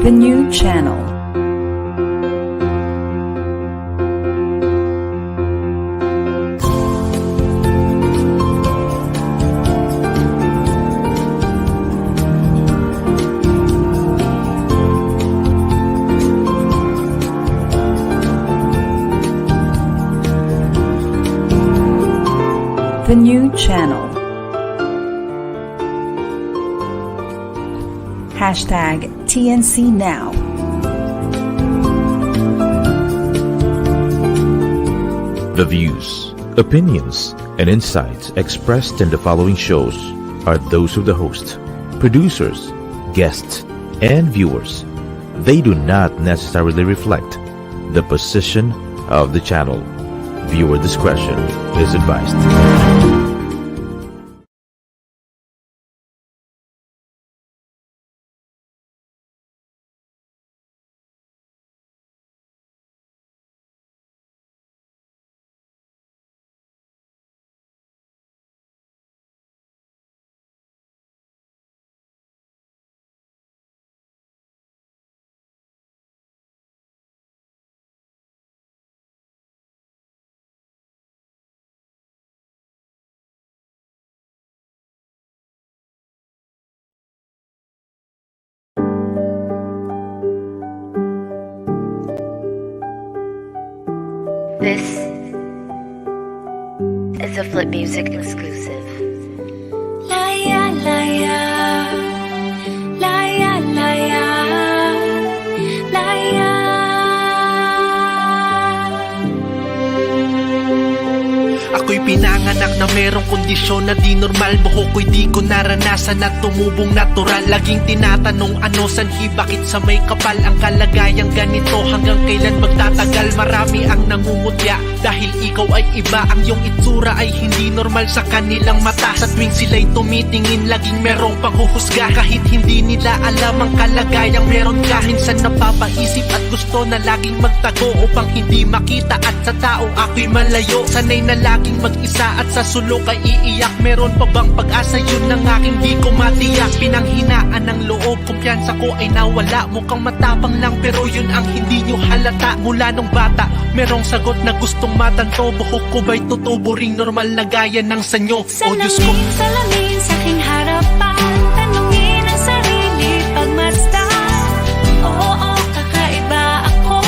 The new channel. The new channel. Hashtag TNC Now. The views, opinions, and insights expressed in the following shows are those of the host, producers, guests, and viewers. They do not necessarily reflect the position of the channel. Viewer discretion is advised. This is a Flip Music exclusive. Laya, laya, laya, laya, laya. Ako'y pinanganak na merong kondisyon na di normal. Buhok ko'y di ko naranasan at tumubong natural. Laging tinatanong ano, sanhi, bakit sa may kapal ang kalagayang ganito? Hanggang kailan magtatagal? Marami ang nangungutya dahil ikaw ay iba. Ang iyong itsura ay hindi normal sa kanilang mata. Sa tuwing sila'y tumitingin, laging merong panghuhusga. Kahit hindi nila alam ang kalagayang meron ka. Minsan napapaisip at gusto na laging magtago upang hindi makita at sa tao ako'y malayo. Sanay na laging mag-isa at sa sulok ay iiyak. Meron pa bang pag-asa? Yun ang aking di ko matiyak. Pinanghinaan ng loob, kumpiyansa ko ay nawala. Mukhang matapang lang pero yun ang hindi nyo halata. Mula nung bata, merong sagot na gustong matanto. Buhok ko ba'y tutubo ring normal na gaya ng sanyo? O Diyos ko, Salamin sa aking harapan, tanungin ang sarili pagmasdan. Oo, kakaiba ako,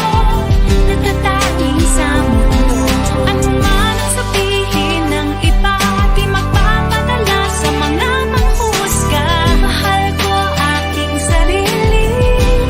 natatanging sa mundo. Ano man ang sabihin ng iba, di magpapadala sa mga manghuhusga. Mahal ko aking sarili,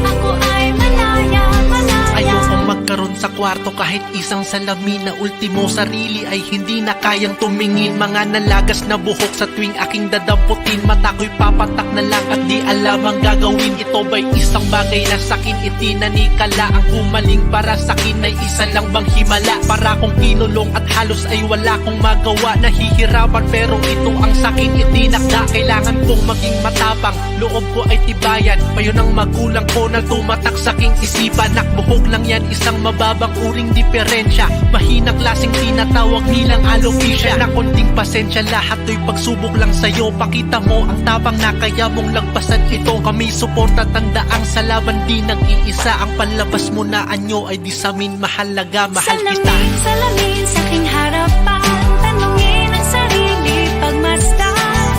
ako ay malaya, malaya. ayokong magkaroon sa kwarto kahit isang salamin na ultimo. Sarili ay hindi na kayang tumingin. Mga nalagas na buhok sa tuwing aking dadamputin. Mata ko'y papatak na lang at di alam ang gagawin. Ito ba'y isang bagay na sakin itinanikala? Ang humaling para sakin ay isa lang bang himala? Para kong kinulong at halos ay wala kong magawa. Nahihirapan pero ito ang sakin itinakda. Kailangan kong maging matapang, loob ko ay tibayan. Payon ang magulang ko na tumatak sa aking isipan. Nakbuhok lang yan, isang mababang uring diferensya. Mahinang klaseng tinatawag nilang alopecia. Na konting pasensya, lahat to'y pagsubok lang sa'yo. Pakita mo ang tapang na kaya mong lagpasan ito. Kami suporta, tandaang sa laban di nag-iisa. Ang panlabas mo na anyo ay di samin mahalaga. Mahal kita. Salamin sa aking harapan, tanungin ang sarili pagmasdan.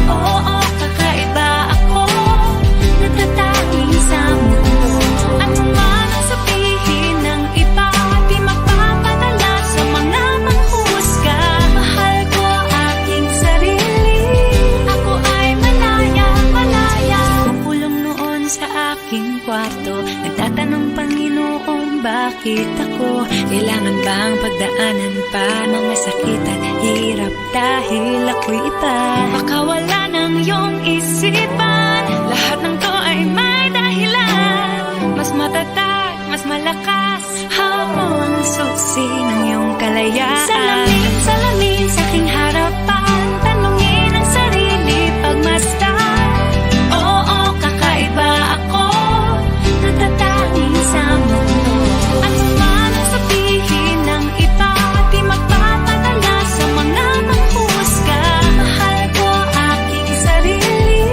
Oo, kakaiba ako, natatanging sa mundo. Ano man ang sabihin ng iba, di magpapadala sa mga manghuhusga. Mahal ko aking sarili, ako ay malaya, malaya. Makulong noon sa aking kwarto, nagtatanong Panginoon, bakit ako? Kailangan bang pagdaanan pa mga sakit at hirap dahil ako'y iba? Baka wala ng iyong isipan, lahat ng to ay may dahilan. Mas matatag, mas malakas, hawak mo ang susi ng iyong kalayaan. Salamin, salamin sa aking harapan, tanungin ang sarili pagmasdan. Oo, kakaiba ako, natatanging sa mundo. Ano man ang sabihin ng iba, di magpapadala sa mga manghuhusga. Mahal ko aking sarili,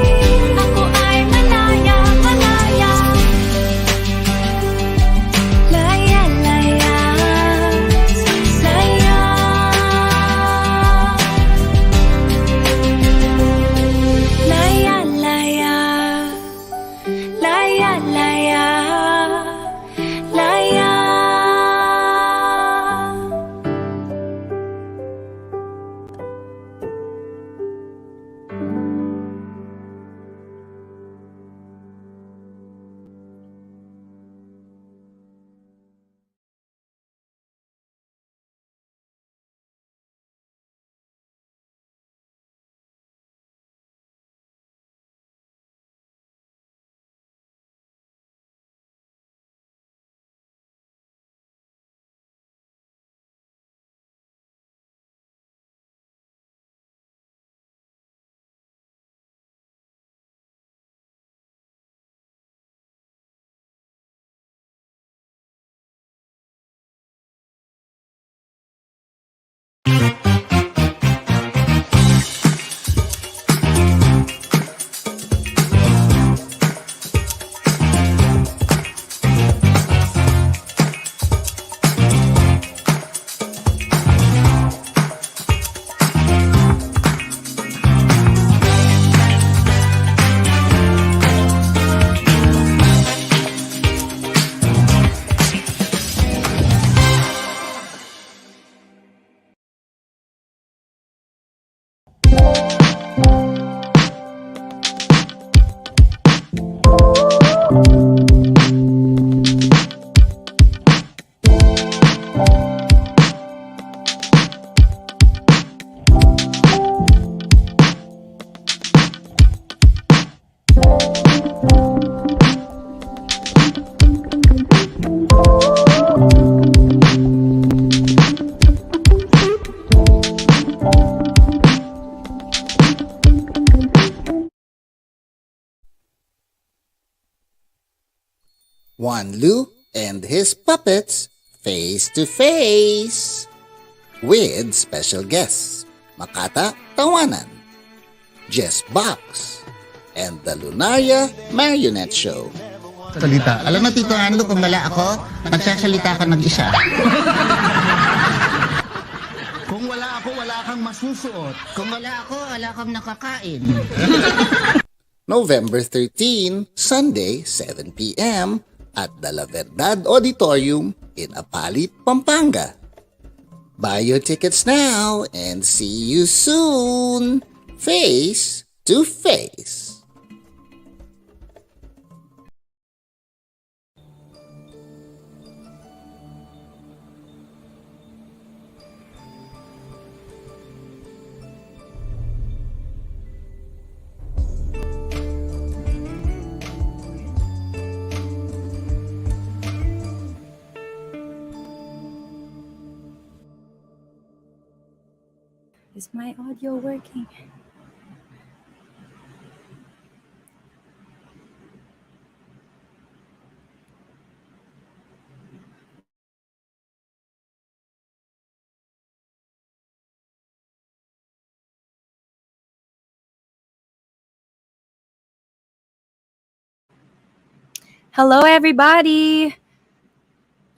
Juan Lu and his puppets face to face with special guests Makata Tawanan, Jess Box, and the Lunaria Marionette Show. Salita. Alam mo, Tito Anlo, kung wala ako, magsasalita ka mag-isa. Kung wala ako, wala kang masusuot. Kung wala ako, wala kang nakakain. November 13, Sunday, 7 p.m. at the La Verdad Auditorium in Apalit, Pampanga. Buy your tickets now and see you soon, face to face. Is my audio working? Hello, everybody!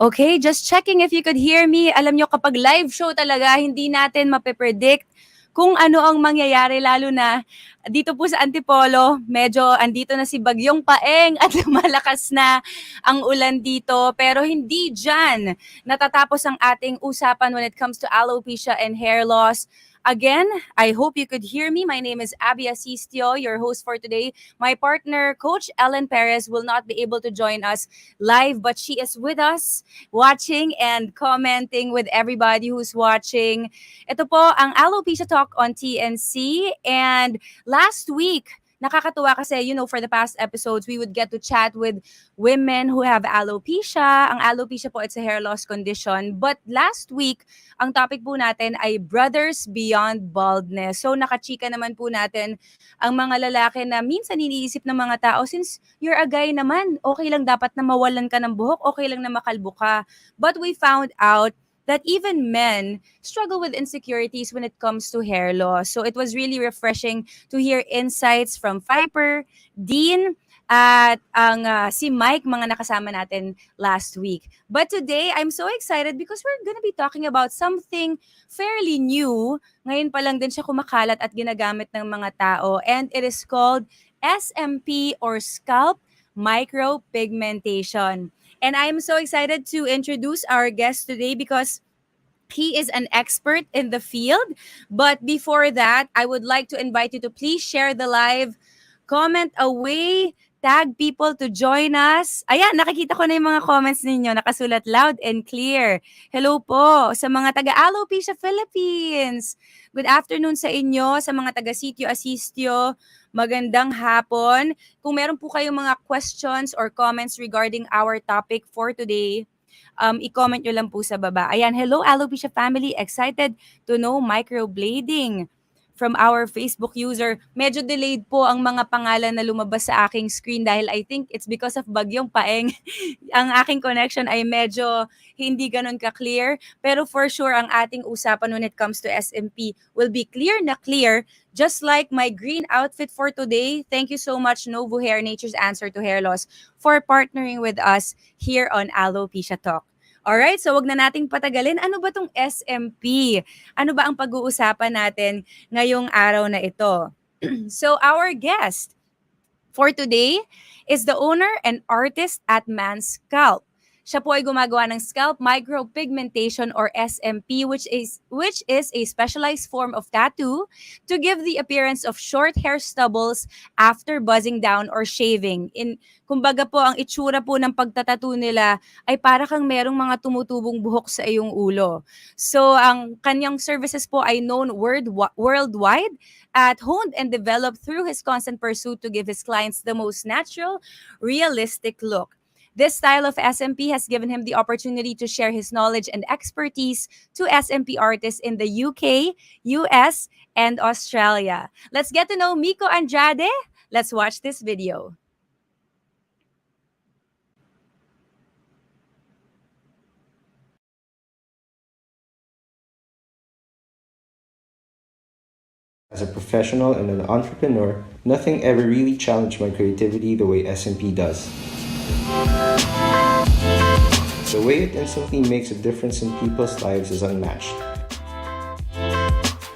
Okay, just checking if you could hear me. Alam nyo, kapag live show talaga, hindi natin mape-predict kung ano ang mangyayari, lalo na dito po sa Antipolo, medyo andito na si Bagyong Paeng at lumalakas na ang ulan dito. Pero hindi dyan natatapos ang ating usapan when it comes to alopecia and hair loss. Again, I hope you could hear me. My name is Abby Asistio, your host for today. My partner, Coach Ellen Perez, will not be able to join us live, but she is with us, watching and commenting with everybody who's watching. Ito po ang Alopecia Talk on TNC. And last week, nakakatuwa kasi, for the past episodes, we would get to chat with women who have alopecia. Ang alopecia po, it's a hair loss condition. But last week, ang topic po natin ay Brothers Beyond Baldness. So nakachika naman po natin ang mga lalaki na minsan iniisip ng mga tao, since you're a guy naman, okay lang dapat na mawalan ka ng buhok, okay lang na makalbo ka. But we found out that even men struggle with insecurities when it comes to hair loss. So it was really refreshing to hear insights from Viper, Dean, at ang si Mike, mga nakasama natin last week. But today, I'm so excited because we're gonna be talking about something fairly new. Ngayon pa lang din siya kumakalat at ginagamit ng mga tao. And it is called SMP or Scalp Micropigmentation. And I'm so excited to introduce our guest today because he is an expert in the field. But before that, I would like to invite you to please share the live, comment away, tag people to join us. Ayan, nakikita ko na yung mga comments ninyo, nakasulat loud and clear. Hello po sa mga taga-Alopecia Philippines. Good afternoon sa inyo, sa mga taga-Sitio Asistio. Magandang hapon. Kung meron po kayong mga questions or comments regarding our topic for today, i-comment nyo lang po sa baba. Ayan, hello Alopecia family. Excited to know microblading from our Facebook user. Medyo delayed po ang mga pangalan na lumabas sa aking screen dahil I think it's because of Bagyong Paeng. Ang aking connection ay medyo hindi ganun ka-clear. Pero for sure, ang ating usapan when it comes to SMP will be clear na clear. Just like my green outfit for today, thank you so much, Novo Hair, Nature's Answer to Hair Loss, for partnering with us here on Alopecia Talk. Alright, so wag na nating patagalin. Ano ba tong SMP? Ano ba ang pag-uusapan natin ngayong araw na ito? So our guest for today is the owner and artist at MANScalp. Siya po ay gumagawa ng Scalp Micropigmentation or SMP, which is a specialized form of tattoo to give the appearance of short hair stubbles after buzzing down or shaving. Kumbaga po, ang itsura po ng pagtatattoo nila ay para kang merong mga tumutubong buhok sa iyong ulo. So, ang kanyang services po ay known worldwide at honed and developed through his constant pursuit to give his clients the most natural, realistic look. This style of SMP has given him the opportunity to share his knowledge and expertise to SMP artists in the UK, US, and Australia. Let's get to know Miko Andrade. Let's watch this video. As a professional and an entrepreneur, nothing ever really challenged my creativity the way SMP does. The way it instantly makes a difference in people's lives is unmatched.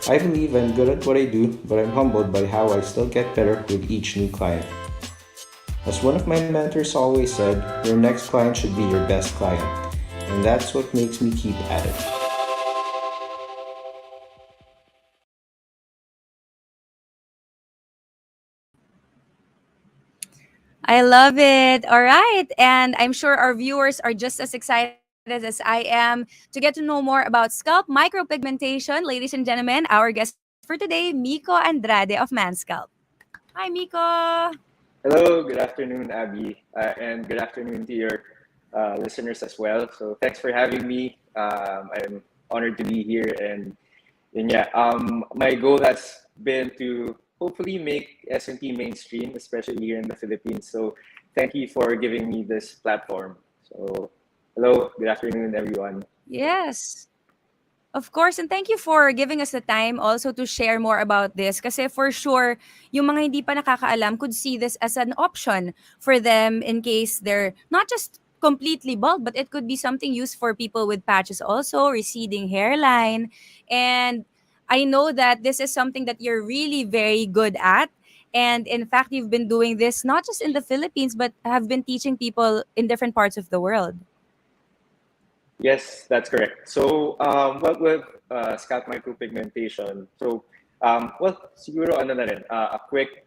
I believe I'm good at what I do, but I'm humbled by how I still get better with each new client. As one of my mentors always said, your next client should be your best client, and that's what makes me keep at it. I love it. All right. And I'm sure our viewers are just as excited as I am to get to know more about scalp micropigmentation. Ladies and gentlemen, our guest for today, Miko Andrade of MANScalp. Hi, Miko. Hello, good afternoon, Abby, and good afternoon to your listeners as well. So thanks for having me. I'm honored to be here, and yeah, my goal has been to hopefully make SMP mainstream, especially here in the Philippines. So thank you for giving me this platform. So hello, good afternoon, everyone. Yes. Of course, and thank you for giving us the time also to share more about this. Kasi for sure, yung mga hindi pa nakakaalam could see this as an option for them in case they're not just completely bald, but it could be something used for people with patches also, receding hairline. And I know that this is something that you're really very good at. And in fact, you've been doing this not just in the Philippines, but have been teaching people in different parts of the world. Yes, that's correct. So, well, with scalp micropigmentation, so, well, siguro ano na rin, a quick,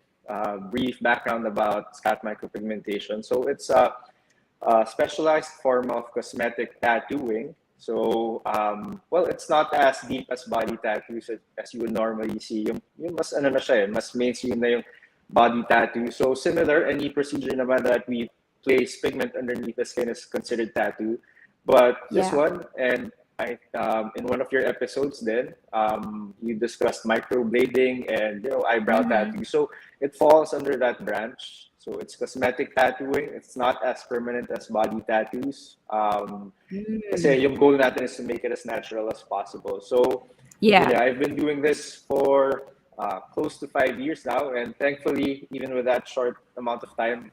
brief background about scalp micropigmentation. So, it's a specialized form of cosmetic tattooing. So, well, it's not as deep as body tattoos as you would normally see. Yung mas ano na siya, mas mainstream na yung body tattoo. So, similar, any procedure naman that we place pigment underneath the skin is considered tattoo. But this one, and I, in one of your episodes, then you discussed microblading and eyebrow tattoo. So it falls under that branch. So it's cosmetic tattooing. It's not as permanent as body tattoos. Kasi yung goal natin is to make it as natural as possible. So yeah, I've been doing this for close to 5 years now, and thankfully, even with that short amount of time,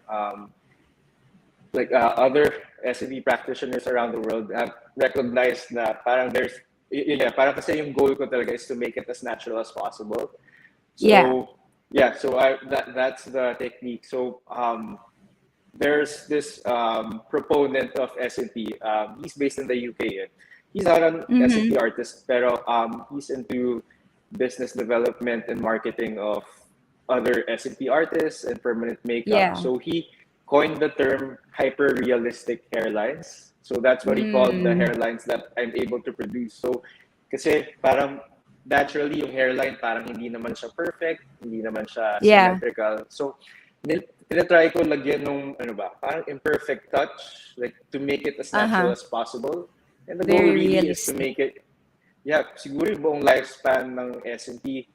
like other SMP practitioners around the world have recognized na parang there's, parang kasi yung goal ko talaga is to make it as natural as possible. So so that's the technique. So there's this proponent of SMP. He's based in the UK. He's not an SMP artist, pero he's into business development and marketing of other SMP artists and permanent makeup. So he coined the term hyper-realistic hairlines. So that's what he called the hairlines that I'm able to produce. So kasi parang naturally yung hairline parang hindi naman siya perfect, hindi naman siya symmetrical. So tinatry ko lagyan nung parang imperfect touch, like to make it as natural as possible. And the goal really is to make it, siguro yung buong lifespan ng SMP,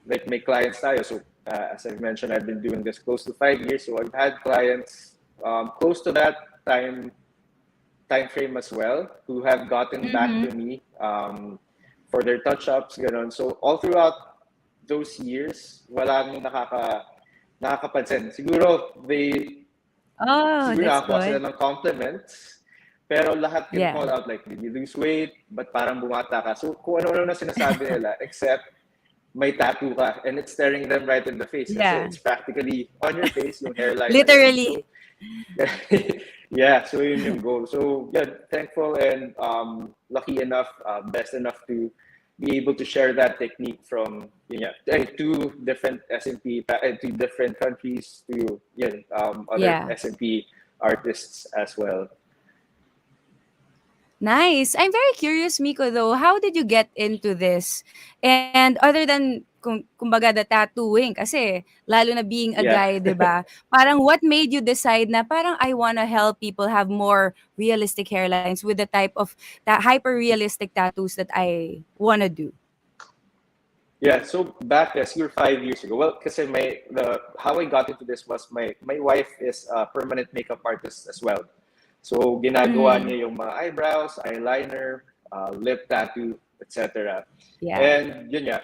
like may clients tayo. So as I've mentioned, I've been doing this close to 5 years. So I've had clients close to that time frame as well who have gotten back to me for their touch-ups, ganon. So all throughout those years, walang nakakapansin. Siguro nakakuha sila ng compliments, pero lahat can call out like, did you lose weight? But parang bumata ka. So kung ano-ano na sinasabi nila, except may tattoo ka, and it's staring them right in the face. Kasi it's practically on your face, yung hairline. Literally. So yun yung goal. So thankful and lucky enough, blessed enough to be able to share that technique from to different SMP, to different countries, to other SMP artists as well. Nice. I'm very curious, Miko, though. How did you get into this? And other than, kumbaga, the tattooing, kasi lalo na being a guy, di ba? Parang what made you decide na parang I wanna help people have more realistic hairlines with the type of hyper-realistic tattoos that I wanna do? Yeah, so back siguro 5 years ago. Well, kasi how I got into this was my wife is a permanent makeup artist as well. So ginagawa niya yung mga eyebrows, eyeliner, lip tattoo, etc. And yun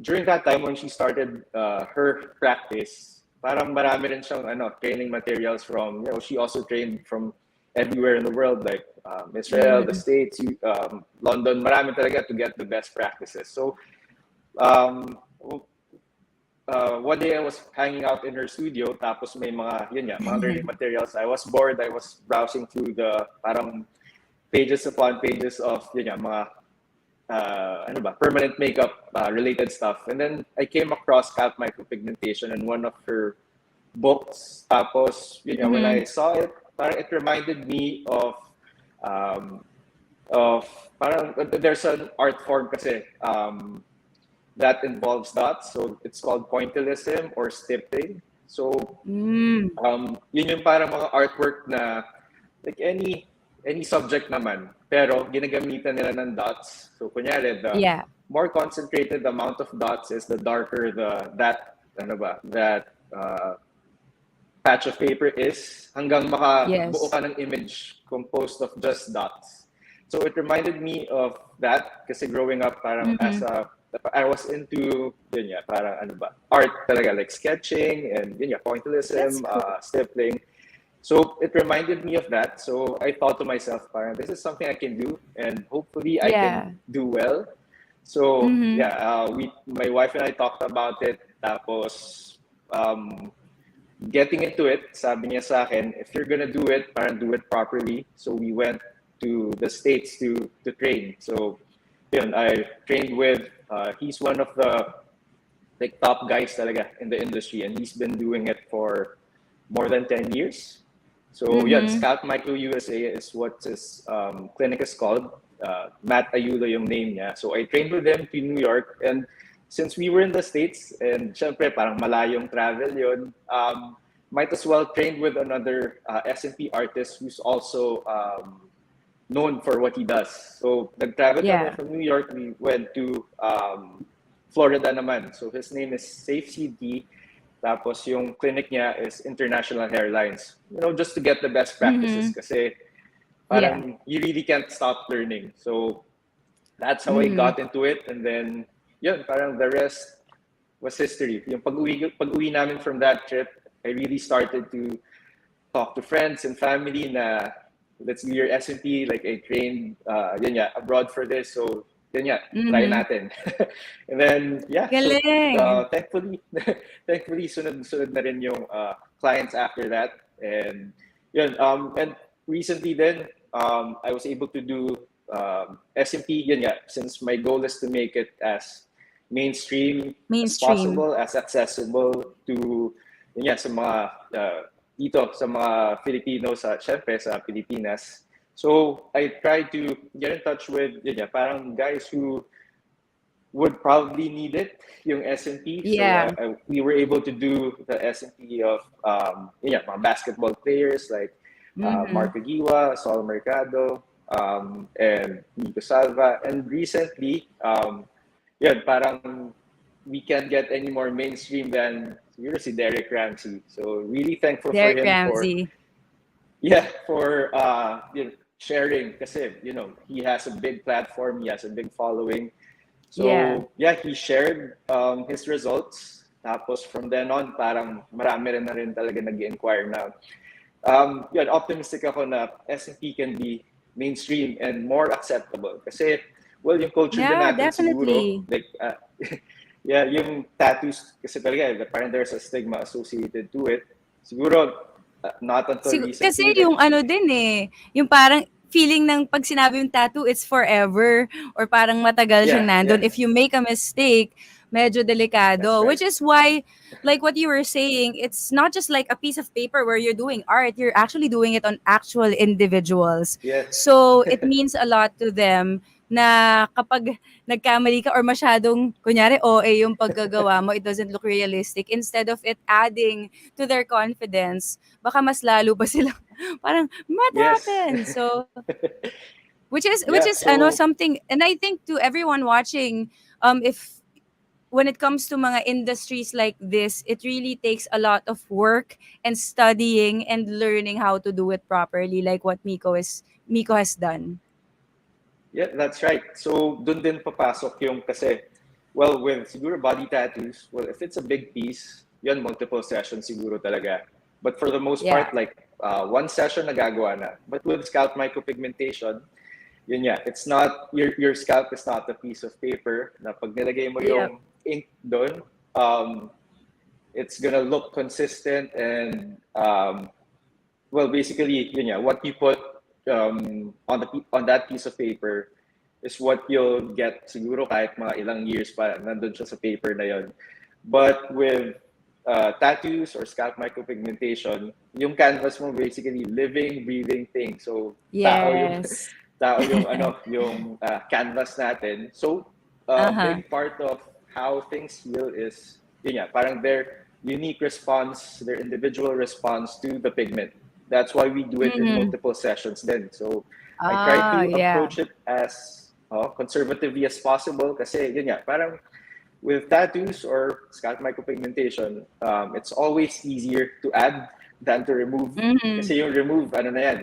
during that time when she started her practice, parang marami rin siyang training materials from, she also trained from everywhere in the world, like Israel, the States, London, marami talaga to get the best practices. So one day I was hanging out in her studio, tapos may mga learning materials. I was bored. I was browsing through the parang pages upon pages of mga permanent makeup related stuff. And then I came across Scalp Micropigmentation in one of her books. Tapos when I saw it, parang it reminded me of parang there's an art form kasi that involves dots, so it's called pointillism or stippling. So yun yung parang mga artwork na like any subject naman, pero ginagamitan nila ng dots. So kunyari, the more concentrated amount of dots is, the darker that patch of paper is, hanggang makabuo ka ng image composed of just dots. So it reminded me of that kasi growing up parang I was into parang art talaga, like sketching and pointillism, stippling. So it reminded me of that. So I thought to myself, parang this is something I can do, and hopefully I can do well. So my wife and I talked about it. Tapos getting into it, sabi niya sa akin, if you're gonna do it, parang do it properly. So we went to the States to train. So I trained with he's one of the top guys talaga in the industry, and he's been doing it for more than 10 years. So Scalp Micro USA is what his clinic is called. Matt Ayulo yung name niya. So I trained with him to New York, and since we were in the States, and syempre parang malayong travel yun, might as well train with another SMP artist who's also known for what he does. So nag-travel kami from New York. We went to Florida naman. So his name is Safe CD. Tapos yung clinic niya is International Hairlines. Just to get the best practices kasi parang you really can't stop learning. So that's how I got into it. And then parang the rest was history. Yung pag-uwi namin from that trip, I really started to talk to friends and family na let's do your SMP, like I trained abroad for this, so try natin. And then so, thankfully sunod na rin yung clients after that. And and recently then I was able to do SMP since my goal is to make it as mainstream as possible, as accessible to sa mga dito sa mga Filipinos syempre sa Pilipinas. So I tried to get in touch with parang guys who would probably need it, yung SMP. So we were able to do the SMP of mga basketball players like Mark Aguiwa, Sol Mercado, and Miko Salva. And recently, parang we can't get any more mainstream than si Derek Ramsey. So really thankful for him for sharing kasi he has a big platform, he has a big following. So he shared his results. Tapos from then on, parang marami na rin talaga nag-inquire na. Optimistic ako na SMP can be mainstream and more acceptable kasi yung culture din natin siguro, like yung tattoos kasi talaga parang there's a stigma associated to it. Siguro not until recently. Kasi yung yung parang feeling ng pag sinabi yung tattoo, it's forever or parang matagal siyang nandun. If you make a mistake, medyo delikado. Which is why, like what you were saying, it's not just like a piece of paper where you're doing art, you're actually doing it on actual individuals. So it means a lot to them na kapag nagkamali ka or masyadong, kunyari, yung paggagawa mo, it doesn't look realistic. Instead of it adding to their confidence, baka mas lalo pa sila, parang, what happened? So, which is something, and I think to everyone watching, if when it comes to mga industries like this, it really takes a lot of work and studying and learning how to do it properly, like what Miko has done. Yeah, that's right. So dun din papasok yung kasi Well, with siguro body tattoos, well, if it's a big piece, yun, multiple sessions siguro talaga. But for the most Yeah. part, like one session nagagawa na. But with scalp micropigmentation, yun yeah, it's not, your scalp is not a piece of paper na pag nilagay mo Yep. yung ink doon, it's gonna look consistent and well, basically, yun yeah, what you put on that piece of paper is what you'll get siguro kahit mga ilang years pa nandun siya sa paper na yun. But with tattoos or scalp micropigmentation, yung canvas mo basically living, breathing thing. So Yes. tao yung ano, yung canvas natin. So big part of how things heal is yun yeah, parang their unique response, their individual response to the pigment. That's why we do it in multiple sessions then. So I try to approach it as conservatively as possible kasi yun nga, parang with tattoos or scalp micropigmentation, it's always easier to add than to remove. Kasi yung remove, ano na yan,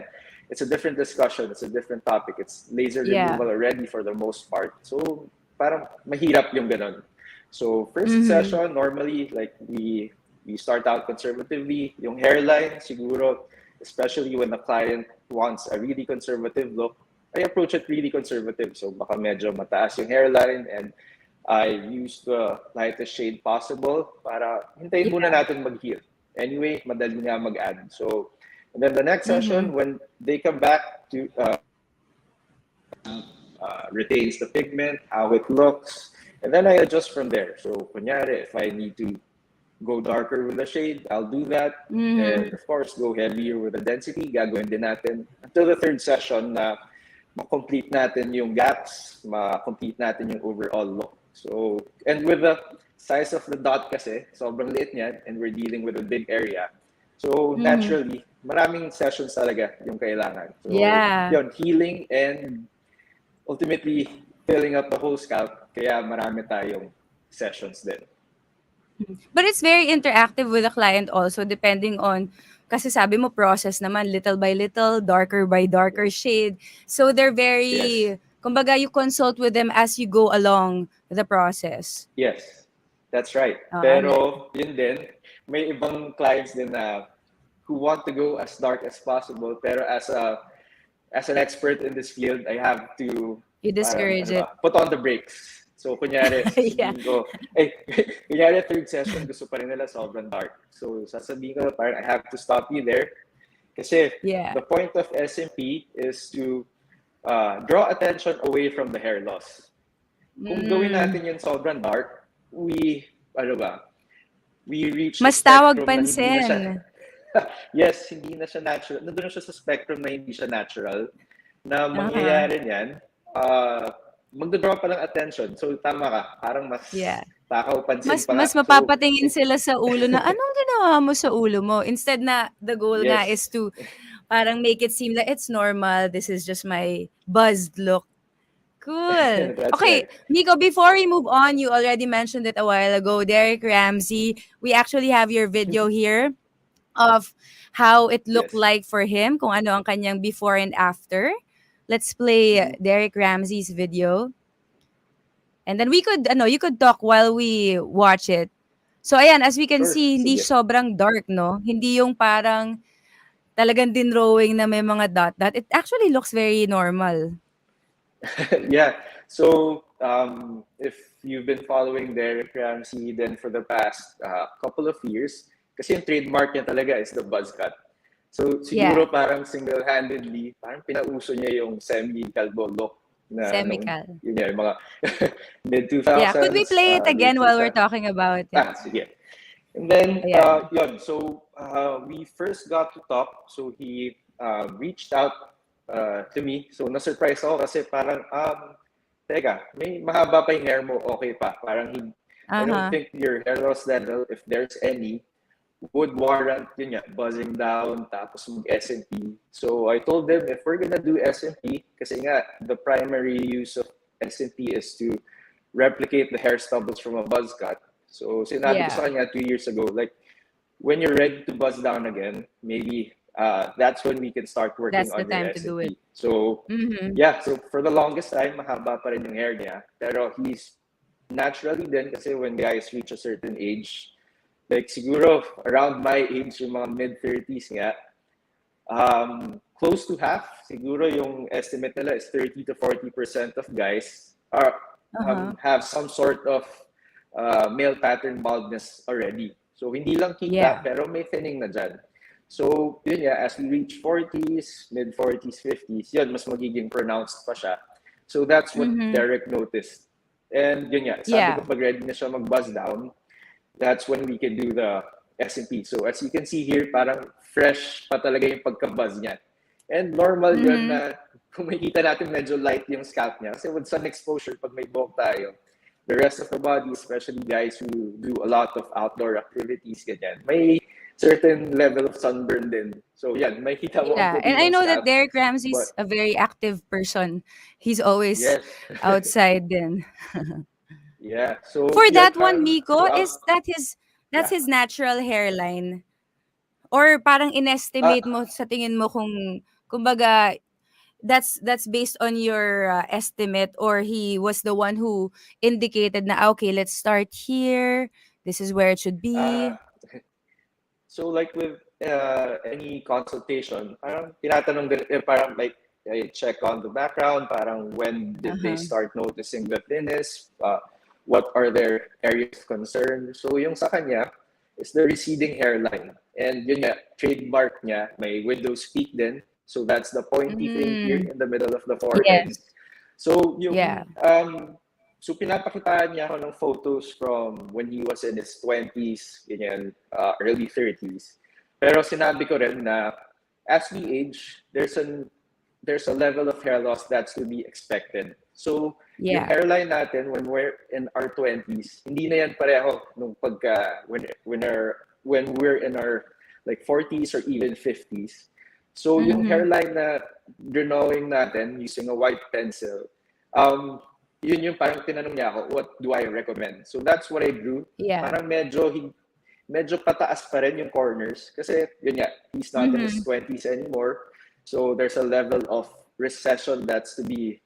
it's a different discussion, it's a different topic. It's laser removal already for the most part. So parang mahirap yung ganon. So first session, normally, like we start out conservatively. Yung hairline, siguro, especially when the client wants a really conservative look, I approach it really conservative. So baka medyo mataas yung hairline and I use the lightest shade possible para hintayin muna natin mag-heal. Anyway, madali nga mag-add. So, and then the next session, when they come back to retains the pigment, how it looks, and then I adjust from there. So, kunyari, if I need to go darker with the shade, I'll do that. And of course, go heavier with the density, gagawin din natin. Until the third session na ma-complete natin yung gaps, ma-complete natin yung overall look. So, and with the size of the dot kasi, sobrang liit niyan, and we're dealing with a big area. So, naturally, maraming sessions talaga yung kailangan. So, yun, healing and ultimately filling up the whole scalp. Kaya marami tayong sessions din. But it's very interactive with the client also, depending on, kasi sabi mo process naman, little by little, darker by darker shade. So they're very, kumbaga you consult with them as you go along the process. Yes, that's right. Pero yun din, may ibang clients din na who want to go as dark as possible. Pero as an expert in this field, I have to discourage it. Put on the brakes. So, kunyari, sasabihin ko, kunyari, third session, gusto pa rin nila sobrang dark. So, sasabihin ko, parang I have to stop you there. Kasi the point of SMP is to draw attention away from the hair loss. Kung gawin natin yung sobrang dark, we reach mas tawag pansin. Yes, hindi na siya natural. Nandun na siya sa spectrum na hindi siya natural. Na mangyayari niyan, magdodraw pa ng attention. So, tama ka. Parang mas takaw pansin pa. Mas mapapatingin sila sa ulo na, anong ginawa mo sa ulo mo? Instead na, the goal nga is to parang make it seem like it's normal. This is just my buzzed look. Cool. Okay, right. Miko, before we move on, you already mentioned it a while ago, Derek Ramsey. We actually have your video here of how it looked like for him, kung ano ang kanyang before and after. Let's play Derek Ramsey's video. And then we could, you could talk while we watch it. So ayan, as we can see, hindi sobrang dark, no? Hindi yung parang talagang dinrowing na may mga dot. It actually looks very normal. Yeah. So if you've been following Derek Ramsey then for the past couple of years, kasi yung trademark niya talaga is the buzz cut. So, siguro parang single-handedly, parang pinauso niya yung semi-calvo look. Na Semi-cal. Yun yung mga mid-2000s. Yeah, could we play it again while we're talking about it? Sige. And then, yun. So, we first got to talk. So, he reached out to me. So, na-surprise ako kasi parang, teka, may mahaba pa yung hair mo, okay pa. Parang, I don't think your hair loss level, if there's any, would warrant yun nga, buzzing down tapos mag-SMP. So I told them if we're gonna do SMP, kasi nga the primary use of SMP is to replicate the hair stubbles from a buzz cut. So sinabi ko sa kanya 2 years ago, like when you're ready to buzz down again, maybe that's when we can start working on your SMP. That's the time to do it. So yeah, so for the longest time, mahaba pa rin yung hair niya. Pero he's naturally din kasi when guys reach a certain age, like siguro around my age, yung mga mid-30s nga, close to half, siguro yung estimate nila is 30 to 40% of guys have some sort of male pattern baldness already. So hindi lang kita, pero may thinning na dyan. So yun nga, as we reach 40s, mid-40s, 50s, yun, mas magiging pronounced pa siya. So that's what Derek noticed. And yun nga, sabi ko pag ready na siya mag-buzz down, that's when we can do the SMP. So as you can see here, parang fresh pa talaga yung pagka-buzz niya. And normal yun na kung makikita natin medyo light yung scalp niya. Kasi with sun exposure, pag may buhok tayo, the rest of the body, especially guys who do a lot of outdoor activities, ganyan, may certain level of sunburn din. So yan, makikita mo. Yeah, and I know that Derek Ramsey's a very active person. He's always outside din. Yeah. So for that one, Miko, is that that's his natural hairline? Or parang inestimate mo sa tingin mo kung kumbaga that's based on your estimate, or he was the one who indicated na okay, let's start here. This is where it should be. So like with any consultation, parang tinatanong din, parang like I check on the background, parang when did they start noticing the thinness, what are their areas of concern. So yung sa kanya is the receding hairline. And yun nga, trademark niya, may widow's peak din. So that's the pointy thing here in the middle of the forehead. Yes. So yung so pinapakita niya ako ng photos from when he was in his 20s, ganyan, early 30s. Pero sinabi ko rin na as we age, there's a level of hair loss that's to be expected. So yung hairline natin when we're in our 20s, hindi na yan pareho nung pagka when we're in our like 40s or even 50s. So yung hairline na drawing natin using a white pencil, yun yung parang tinanong niya ako, what do I recommend? So that's what I drew. Parang medyo pataas pa rin yung corners kasi yun nga, he's not in his 20s anymore. So there's a level of recession that's to be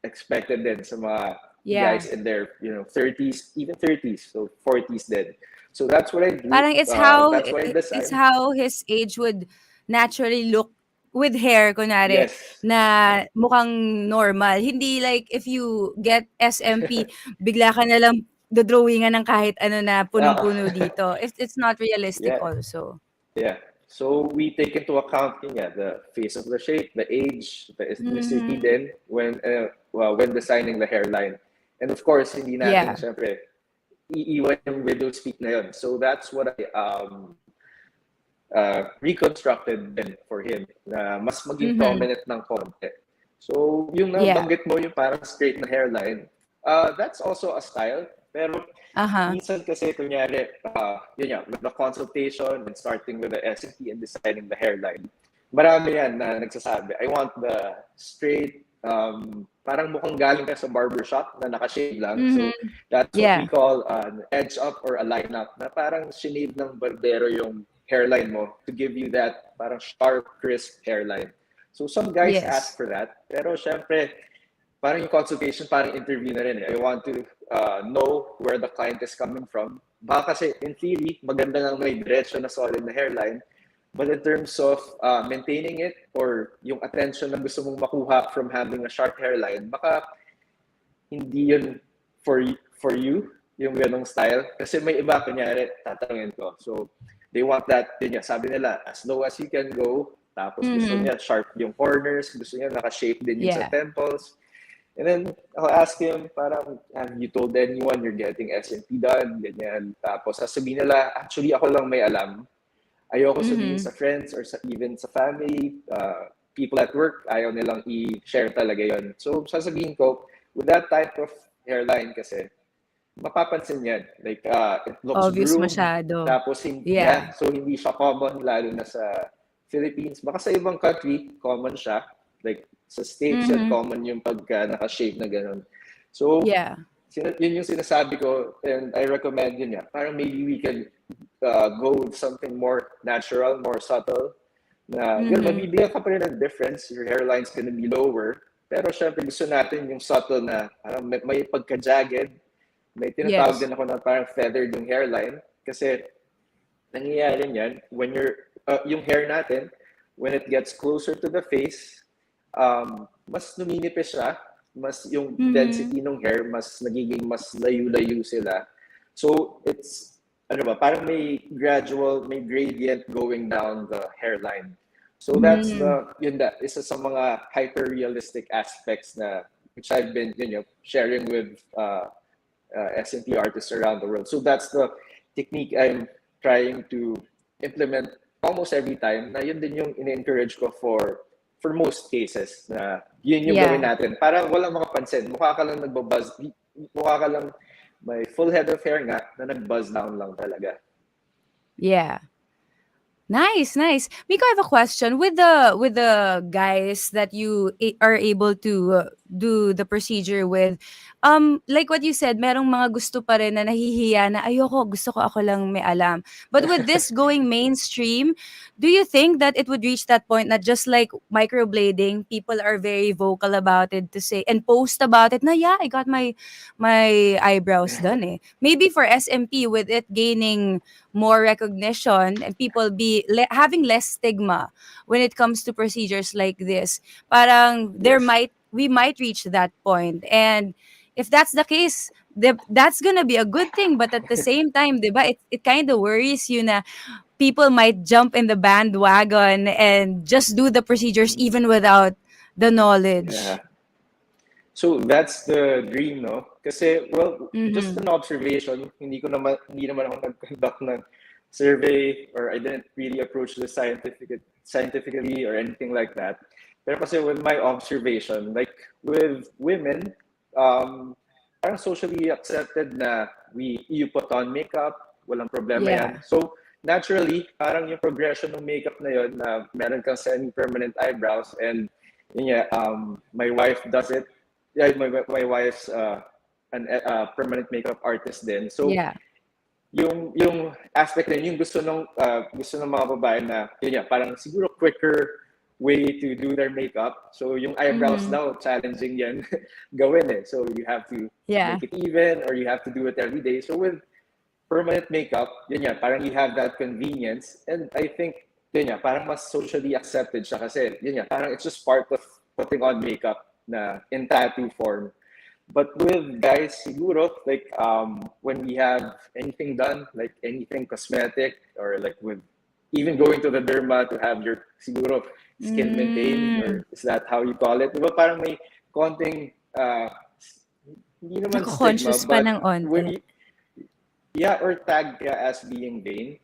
expected din sa mga guys in their 30s, even 30s, so 40s din. So that's what I drew. Parang it's how his age would naturally look with hair, kunwari, na mukhang normal. Hindi like if you get SMP, bigla ka na lang dodrawingan ng kahit ano na punong-puno dito. It's not realistic also. Yeah. So we take into account the face of the shape, the age, the ethnicity din when designing the hairline. And of course, hindi natin syempre iiwan yung widow's peak na yun. So that's what I reconstructed then for him na mas maging prominent ng konti. So yung nabanggit mo yung parang straight na hairline, that's also a style. Pero minsan kasi kunyari, with the consultation and starting with the SMP and designing the hairline, marami yan na nagsasabi, I want the straight, parang mukhang galing ka sa barbershop na nakashave lang. So that's what we call an edge up or a line up, na parang shinave ng barbero yung hairline mo to give you that parang sharp, crisp hairline. So some guys ask for that. Pero syempre, parang yung consultation, parang interview na rin. I want to know where the client is coming from. Baka kasi, in theory, maganda nga may diretso na solid na hairline. But in terms of maintaining it or yung attention na gusto mong makuha from having a sharp hairline, baka hindi yun for you, yung ganong style. Kasi may iba, kunyari, tatanungin ko. So, they want that, yun sabi nila, as low as you can go. Tapos gusto niya sharp yung corners, gusto niya naka-shape din yung sa temples. And then, I'll ask him, parang, have you told anyone you're getting SMP done? Ganyan. Tapos, sasabihin nila, actually, ako lang may alam. Ayoko sabihin sa friends or even sa family. People at work, ayaw nilang i-share talaga yon. So, sasabihin ko, with that type of hairline kasi, mapapansin yan. Like, it looks obvious groomed. Masyado. Tapos, so hindi siya common, lalo na sa Philippines. Baka sa ibang country, common siya. Like, sa States, common yung pagka naka-shave na gano'n. So, yun yung sinasabi ko, and I recommend yun parang maybe we can go with something more natural, more subtle, na yun, mabibigyan ka pa rin ng difference. Your hairline's gonna be lower. Pero syempre, gusto natin yung subtle na parang may pagka-jagged, May tinatawag Yes. din ako na parang feathered yung hairline kasi nangyayari yan when yung hair natin, when it gets closer to the face, mas numinipis siya, mas yung Mm-hmm. density ng hair, mas nagiging mas layu-layu sila. So it's, ano ba, parang may gradient going down the hairline. So that's Mm-hmm. isa sa mga hyper-realistic aspects na which I've been, sharing with SMP artists around the world. So that's the technique I'm trying to implement almost every time. Na yun din yung in-encourage ko for most cases na yun yung gawin Yeah. natin. Para walang makapansin. Mukha ka lang nagbabuzz. Mukha ka lang may full head of hair nga na nag-buzz down lang talaga. Yeah. Nice, nice. Miko, I have a question. With the guys that you are able to do the procedure with, like what you said, merong mga gusto pa rin na nahihiya na ayoko, gusto ko ako lang may alam. But with this going mainstream, do you think that it would reach that point that just like microblading, people are very vocal about it to say and post about it na yeah, I got my eyebrows done eh. Maybe for SMP with it gaining more recognition and people having less stigma when it comes to procedures like this, parang Yes. we might reach that point. And if that's the case, that's gonna be a good thing. But at the same time, diba, it kind of worries you na people might jump in the bandwagon and just do the procedures even without the knowledge. Yeah. So that's the dream, no? Kasi, well, just Mm-hmm. an observation, hindi naman ako nag-conduct ng survey or I didn't really approach this scientifically or anything like that. Pero kasi with my observation, like with women, parang socially accepted na you put on makeup, walang problema yan. Yeah. So naturally, parang yung progression ng makeup na yun na meron kang semi-permanent eyebrows and my wife does it. Yeah, my wife's an permanent makeup artist din. So Yeah. yung aspect na yung gusto ng mga babae na parang siguro quicker way to do their makeup. So yung eyebrows Mm-hmm. daw challenging yan gawin eh. So you have to Yeah. make it even or you have to do it every day. So with permanent makeup, parang you have that convenience and I think parang mas socially accepted siya kasi parang it's just part of putting on makeup na in tattoo form. But with guys, siguro, like when we have anything done, like anything cosmetic or like with even going to the derma to have your siguro skin maintained, or is that how you call it? Diba parang may konting, hindi naman stigma, Nako-conscious pa but ng onte. or tag ka as being vain.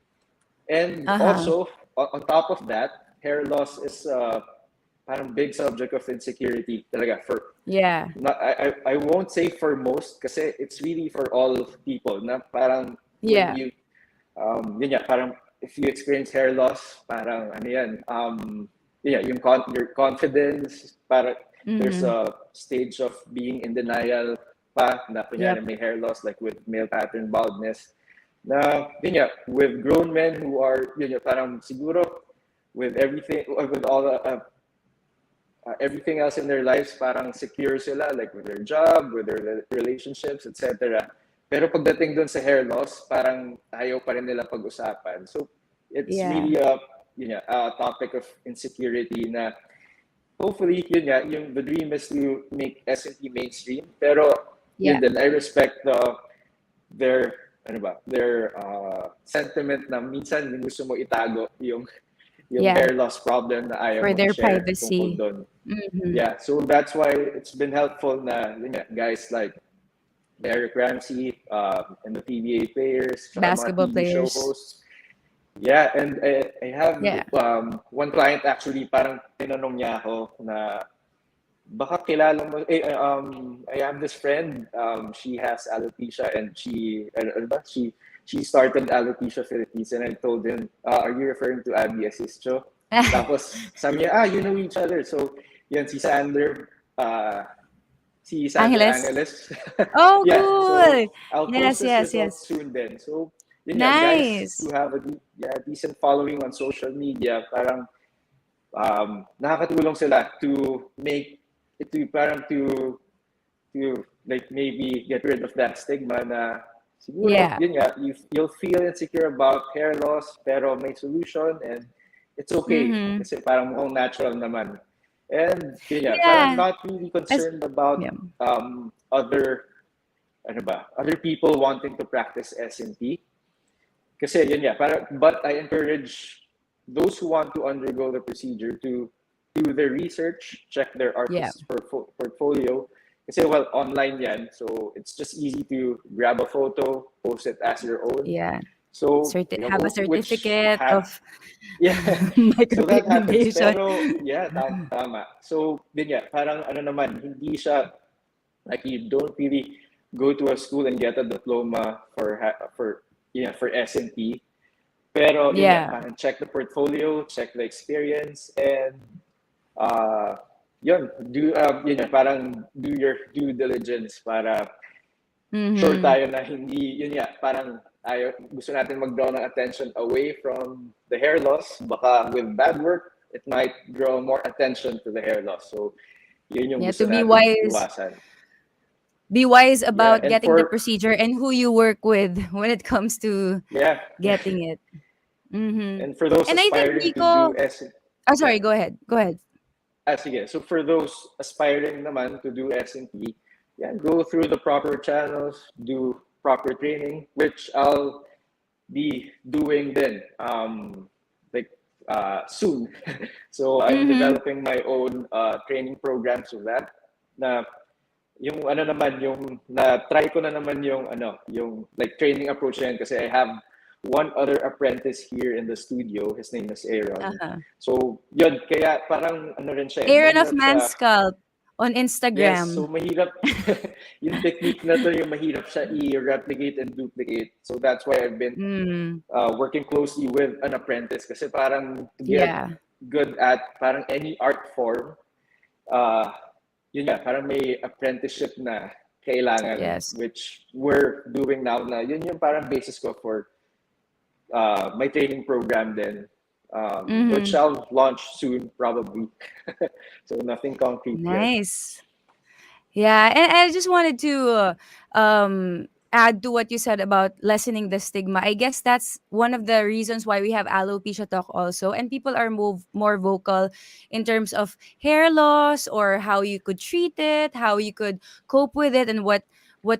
And Uh-huh. also, on top of that, hair loss is parang big subject of insecurity talaga Yeah. I won't say for most kasi it's really for all people na parang when Yeah. you parang if you experience hair loss parang ano yan your confidence parang there's Mm-hmm. a stage of being in denial pa na kunyari Yep. may hair loss like with male pattern baldness na with grown men who are parang siguro with everything with all the everything else in their lives parang secure sila like with their job, with their relationships, etc. Pero pagdating doon sa hair loss, parang ayaw pa rin nila pag-usapan. So it's Yeah. really a topic of insecurity na hopefully the dream is to make SMP mainstream. Pero Yeah. then I respect their sentiment na minsan gusto mo itago yung Yeah. hair loss problem na ayaw For mo their i-share tungkol privacy. doon. Mm-hmm. Yeah, so that's why it's been helpful na guys like Derek Ramsey and the PBA players, tsaka mga Basketball TV show players. hosts. Yeah, and I have Yeah. one client actually parang tinanong niya ako na baka kilala mo I have this friend she has alopecia and she started Alopecia Philippines and I told him are you referring to Abby Asistio? Tapos sabi niya you know each other. So yan si Sander Angeles. Angeles. Oh, Yeah, cool. so I'll Yes, post his yes, results yes. soon then. So yun guys Nice. who have a decent following on social media parang nakakatulong sila to make to like maybe get rid of that stigma na siguro, Yeah. yun nga, you'll feel insecure about hair loss, pero may solution and it's okay. Mm-hmm. Kasi parang mukhang natural naman. And yun nga, parang Yeah. not really concerned about Yeah. other other people wanting to practice SMP. Kasi yun nga, but I encourage those who want to undergo the procedure to do their research, check their artist's portfolio. Kasi well, online yan, so it's just easy to grab a photo, post it as your own. Yeah. So Have a certificate of yeah. So that happens. micropigmentation. Pero yeah, tama. So yun nga, parang ano naman, hindi siya like you don't really go to a school and get a diploma for SMP. Pero yun nga, parang check the portfolio, check the experience, and parang do your due diligence para sure tayo na hindi, yun nga, parang gusto natin mag-draw ng attention away from the hair loss. Baka with bad work, it might draw more attention to the hair loss. So, yun yung gusto to be natin wise. iwasan. Be wise about and getting the procedure and who you work with when it comes to getting it. And for those And I think aspiring Miko, to do SMP, sorry, go ahead. sige. So for those aspiring naman to do SMP, go through the proper channels, do proper training, which I'll be doing then, soon. So I'm developing my own training programs with that. Na yung na-try ko na naman yung like training approach yan kasi I have one other apprentice here in the studio. His name is Aaron. So, yun, kaya parang rin siya. Aaron of MANScalp on Instagram. Yes, so mahirap. Yung technique na to, yung mahirap siya i-replicate and duplicate. So that's why I've been working closely with an apprentice kasi parang to get good at parang any art form, yun nga, parang may apprenticeship na kailangan, which we're doing now na yun yung parang basis ko for my training program then, which I'll launch soon probably. So nothing concrete Nice. Yeah, and I just wanted to add to what you said about lessening the stigma. I guess that's one of the reasons why we have Alopecia Talk also, and people are more vocal in terms of hair loss or how you could treat it, how you could cope with it, and what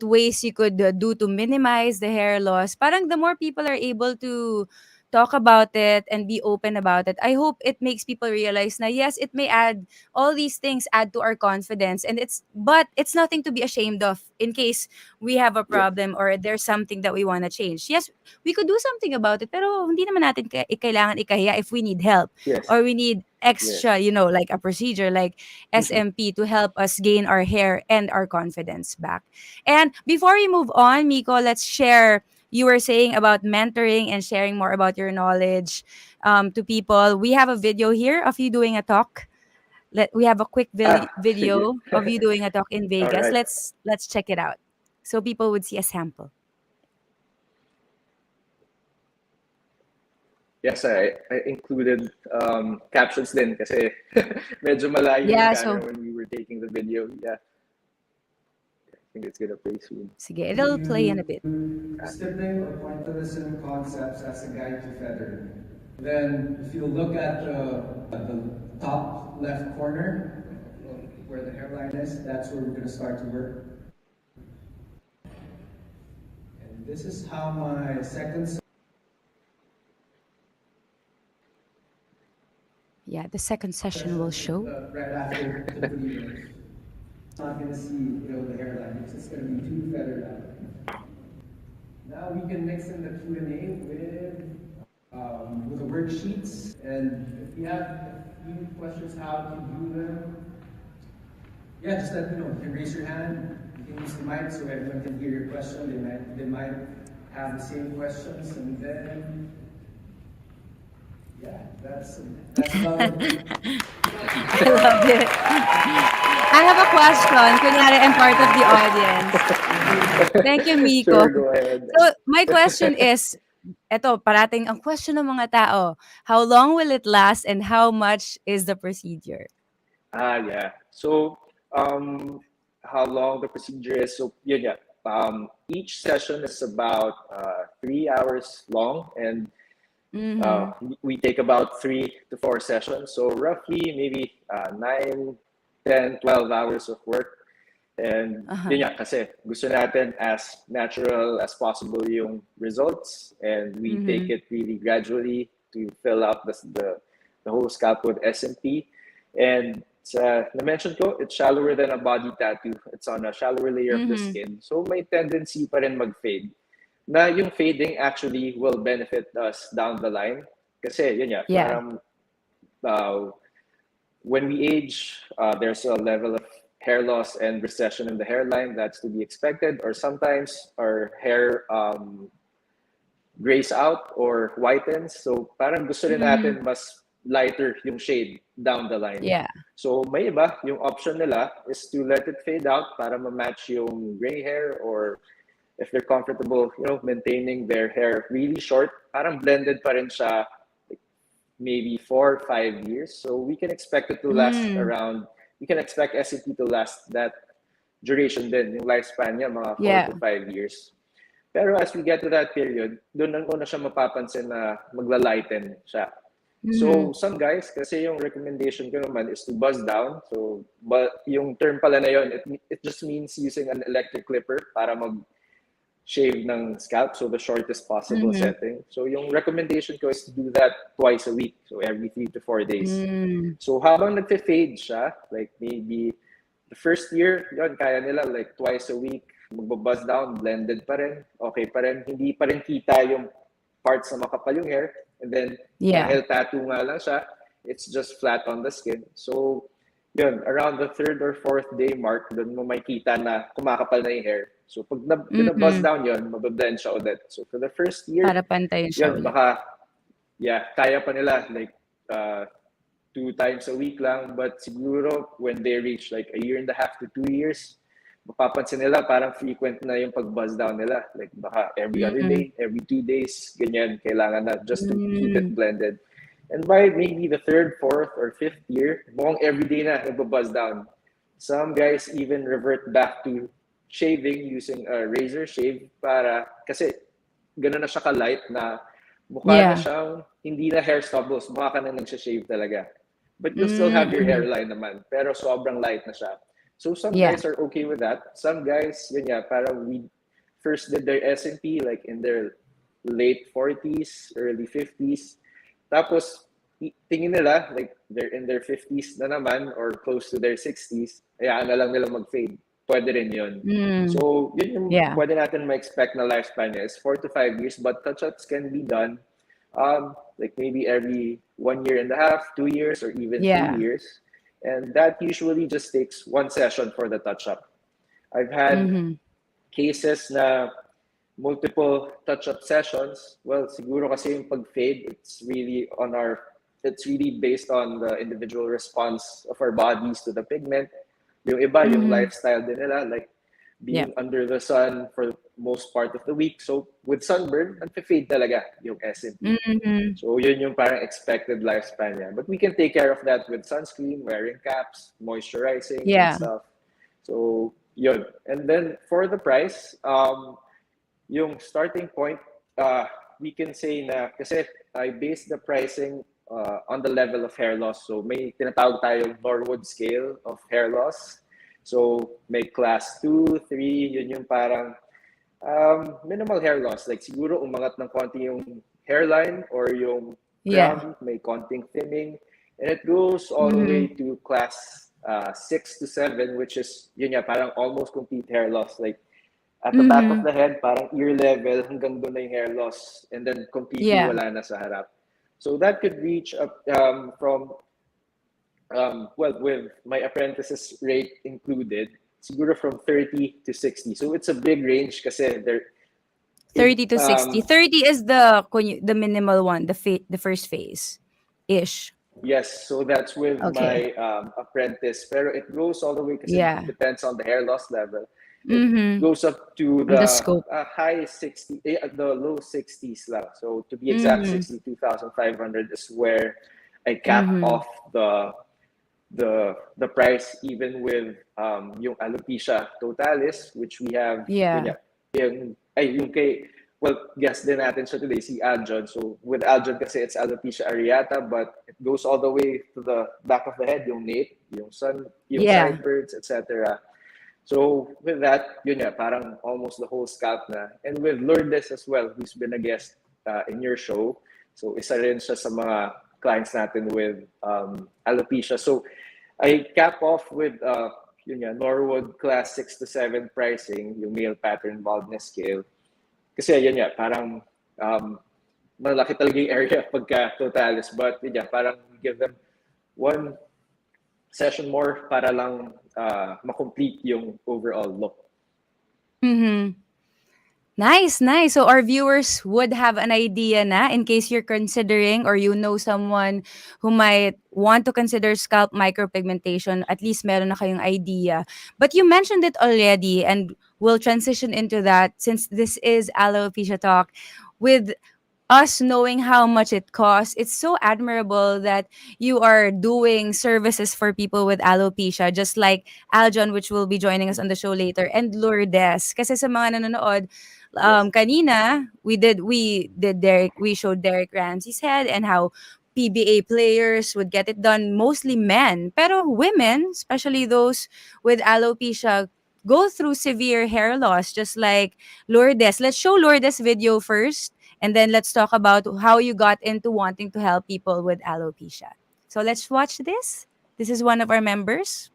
ways you could do to minimize the hair loss. Parang the more people are able to talk about it and be open about it, I hope it makes people realize na yes, it may add, all these things add to our confidence, and but it's nothing to be ashamed of in case we have a problem or there's something that we want to change. Yes, we could do something about it, pero hindi naman natin kailangan ikahiya if we need help or we need extra, like a procedure like SMP to help us gain our hair and our confidence back. And before we move on, Miko, let's share. You were saying about mentoring and sharing more about your knowledge to people. We have a video here of you doing a talk. We have a quick video of you doing a talk in Vegas. Right. Let's check it out so people would see a sample. Yes, I included captions din kasi medyo malayo yung camera when we were taking the video. Yeah. I think it's gonna play soon. Sige, it'll play in a bit. Stippling or pointillism concepts as a guide to feather. Then, if you look at the top left corner, where the hairline is, that's where we're gonna start to work. And this is how my second. Yeah, the second session will show. Right after the video. Not going to see the hairline. It's just going to be too feathered out. Now we can mix in the Q&A with the worksheets, and if you have a few questions how to do them, just let me know. You can raise your hand. You can use the mic so everyone can hear your question. They might have the same questions, and then that's about it. I love it. I have a question. Kunyari, I'm part of the audience. Thank you, Miko. Sure, go ahead. So, my question is, parating ang question ng mga tao. How long will it last and how much is the procedure? Yeah. So, how long the procedure is. So yun yeah. Each session is about 3 hours long, and we take about 3 to 4 sessions. So roughly maybe 9, 10, 12 hours of work. And yun nga, kasi gusto natin as natural as possible yung results, and we take it really gradually to fill out the whole scalp with SMP. And na-mention ko, it's shallower than a body tattoo. It's on a shallower layer of the skin. So may tendency pa rin mag-fade. Na yung fading actually will benefit us down the line. Kasi yun nga, parang when we age, there's a level of hair loss and recession in the hairline. That's to be expected. Or sometimes our hair grays out or whitens. So parang gusto rin natin mas lighter yung shade down the line. Yeah. So may iba, yung option nila is to let it fade out para ma-match yung gray hair, or if they're comfortable, maintaining their hair really short, parang blended pa rin siya like maybe 4 or 5 years. So we can expect it to last we can expect SMP to last that duration din, yung lifespan niya, mga 4 to 5 years. Pero as we get to that period, doon na una siya mapapansin na magla-lighten siya. So some guys, kasi yung recommendation ko naman is to buzz down. So but yung term pala na yun, it just means using an electric clipper para mag-shave ng scalp, so the shortest possible setting. So yung recommendation ko is to do that twice a week, so every 3 to 4 days. So habang nagfe-fade siya, like maybe the first year, yun, kaya nila like twice a week, magbabuzz down, blended pa rin, okay pa rin, hindi pa rin kita yung parts na makapal yung hair. And then, dahil tattoo nga lang siya, it's just flat on the skin. So, yun, around the 3rd or 4th day mark, doon mo makita na kumakapal na yung hair. So, pag buzz down yun, mabablend siya ulit. So, for the first year, para pantayin siya yun, baka, kaya pa nila, like, 2 times a week lang. But siguro, when they reach like 1.5 to 2 years, mapapansin nila parang frequent na yung pag-buzz down nila. Like baka every other day, every 2 days, ganyan, kailangan na just to keep it blended. And by maybe the 3rd, 4th, or 5th year, mukhang everyday na nag-buzz down. Some guys even revert back to shaving using a razor shave kasi gano'n na siya ka-light na mukha na siyang hindi na hair stubbles, mukha ka na nagsha-shave talaga. But you'll still have your hairline naman, pero sobrang light na siya. So some guys are okay with that. Some guys, parang we first did their SMP like in their late 40s, early 50s. Tapos, tingin nila, like they're in their 50s na naman or close to their 60s, hayaan na lang nila mag-fade. Pwede rin yun. So, yun yung pwede natin ma-expect na lifespan is 4 to 5 years, but touch-ups can be done like maybe every 1.5 years, 2 years, or even 3 years. And that usually just takes 1 session for the touch-up. I've had cases na multiple touch-up sessions. Well, siguro kasi yung pag-fade, it's really based on the individual response of our bodies to the pigment. Yung iba, yung lifestyle din nila, like being under the sun for most part of the week. So with sunburn, nagpe-fade talaga yung SMP. So yun yung parang expected lifespan niya. But we can take care of that with sunscreen, wearing caps, moisturizing, and stuff. So yun. And then for the price, yung starting point, we can say na, kasi I base the pricing on the level of hair loss. So may tinatawag tayong Norwood scale of hair loss. So may class 2, 3, yun yung parang minimal hair loss. Like siguro umangat ng konti yung hairline or yung crown, may konting thinning. And it goes all the way to class 6 to 7, which is yun nga, parang almost complete hair loss. Like at the back of the head, parang ear level, hanggang doon na yung hair loss. And then completely wala na sa harap. So that could reach up from with my apprentices rate included, siguro from 30 to 60. So it's a big range kasi they're 30 to 60. 30 is the minimal one, the first phase ish. Yes, so that's with my apprentice. Pero it goes all the way kasi it depends on the hair loss level. It goes up to the high 60, the low 60s lang. So to be exact, 62,500 is where I cap off the price even with yung alopecia totalis, which we have yun Yeah. nga, yung kay, well, guest din natin siya today, si Aljon. So with Aljon kasi it's alopecia areata, but it goes all the way to the back of the head, yung nape, yung yung Yeah. sideburns, etc. So with that, yun nga, parang almost the whole scalp na. And with Lourdes as well, who's been a guest in your show. So isa rin siya sa mga clients natin with alopecia. So I cap off with yun nga, Norwood class 6 to 7 pricing, yung male pattern baldness scale. Kasi yun nga, parang malaki talaga yung area pagka totalis. But yun nga, parang give them one session more para lang ma-complete yung overall look. Mm-hmm. Nice, nice. So our viewers would have an idea na in case you're considering or you know someone who might want to consider scalp micropigmentation, at least meron na kayong idea. But you mentioned it already and we'll transition into that since this is Alopecia Talk. With us knowing how much it costs, it's so admirable that you are doing services for people with alopecia, just like Aljon, which will be joining us on the show later, and Lourdes. Kasi sa mga nanonood, Yes. kanina, we showed Derek Ramsey's head and how PBA players would get it done, mostly men. Pero women, especially those with alopecia, go through severe hair loss, just like Lourdes. Let's show Lourdes' video first, and then let's talk about how you got into wanting to help people with alopecia. So let's watch this. This is one of our members.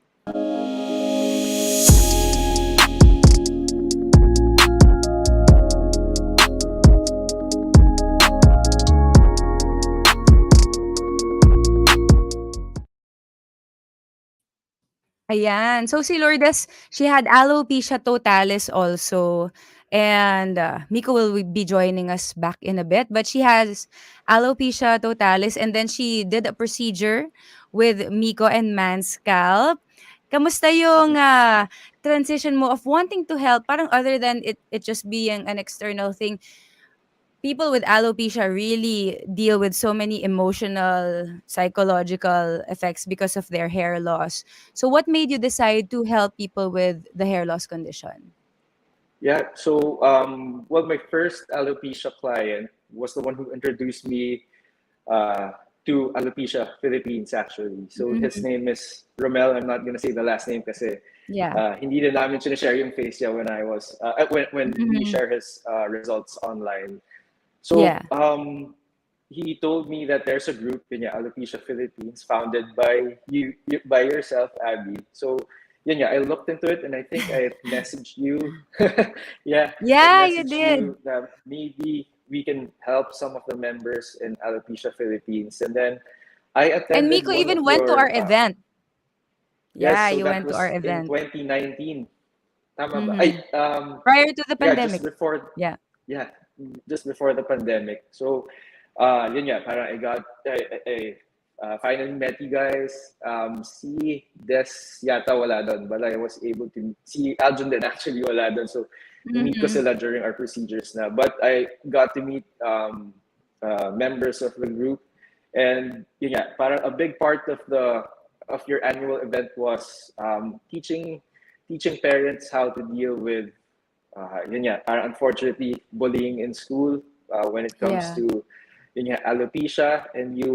Ayan. So si Lourdes, she had alopecia totalis also. And Miko will be joining us back in a bit. But she has alopecia totalis and then she did a procedure with Miko and MANScalp. Kamusta yung transition mo of wanting to help? Parang other than it just being an external thing, people with alopecia really deal with so many emotional, psychological effects because of their hair loss. So what made you decide to help people with the hair loss condition? Yeah, so well, my first alopecia client was the one who introduced me to Alopecia Philippines actually. So his name is Romel. I'm not gonna say the last name kasi Yeah. hindi din namin share yung face niya when I was when he shared his results online. So Yeah. he told me that there's a group in Alopecia Philippines founded by you by yourself, Abby. So I looked into it and I think I messaged you. Yeah, Yeah, I you messaged did. you that maybe we can help some of the members in Alopecia Philippines. And then I attended And Miko one even of went to your our event. yes, Yeah, so you that went to was our in event. 2019. Tama ba? Mhm. Prior to the Yeah, pandemic. just before Yeah. yeah, just before the pandemic. So, yun nga, parang I finally met you guys. Si Des yata wala doon, but I was able to see Aljon din actually wala doon. So, meet ko sila during our procedures na. But I got to meet members of the group, and yun nga, parang a big part of your annual event was teaching parents how to deal with yun nga, unfortunately bullying in school when it comes Yeah. to yun nga, alopecia, and you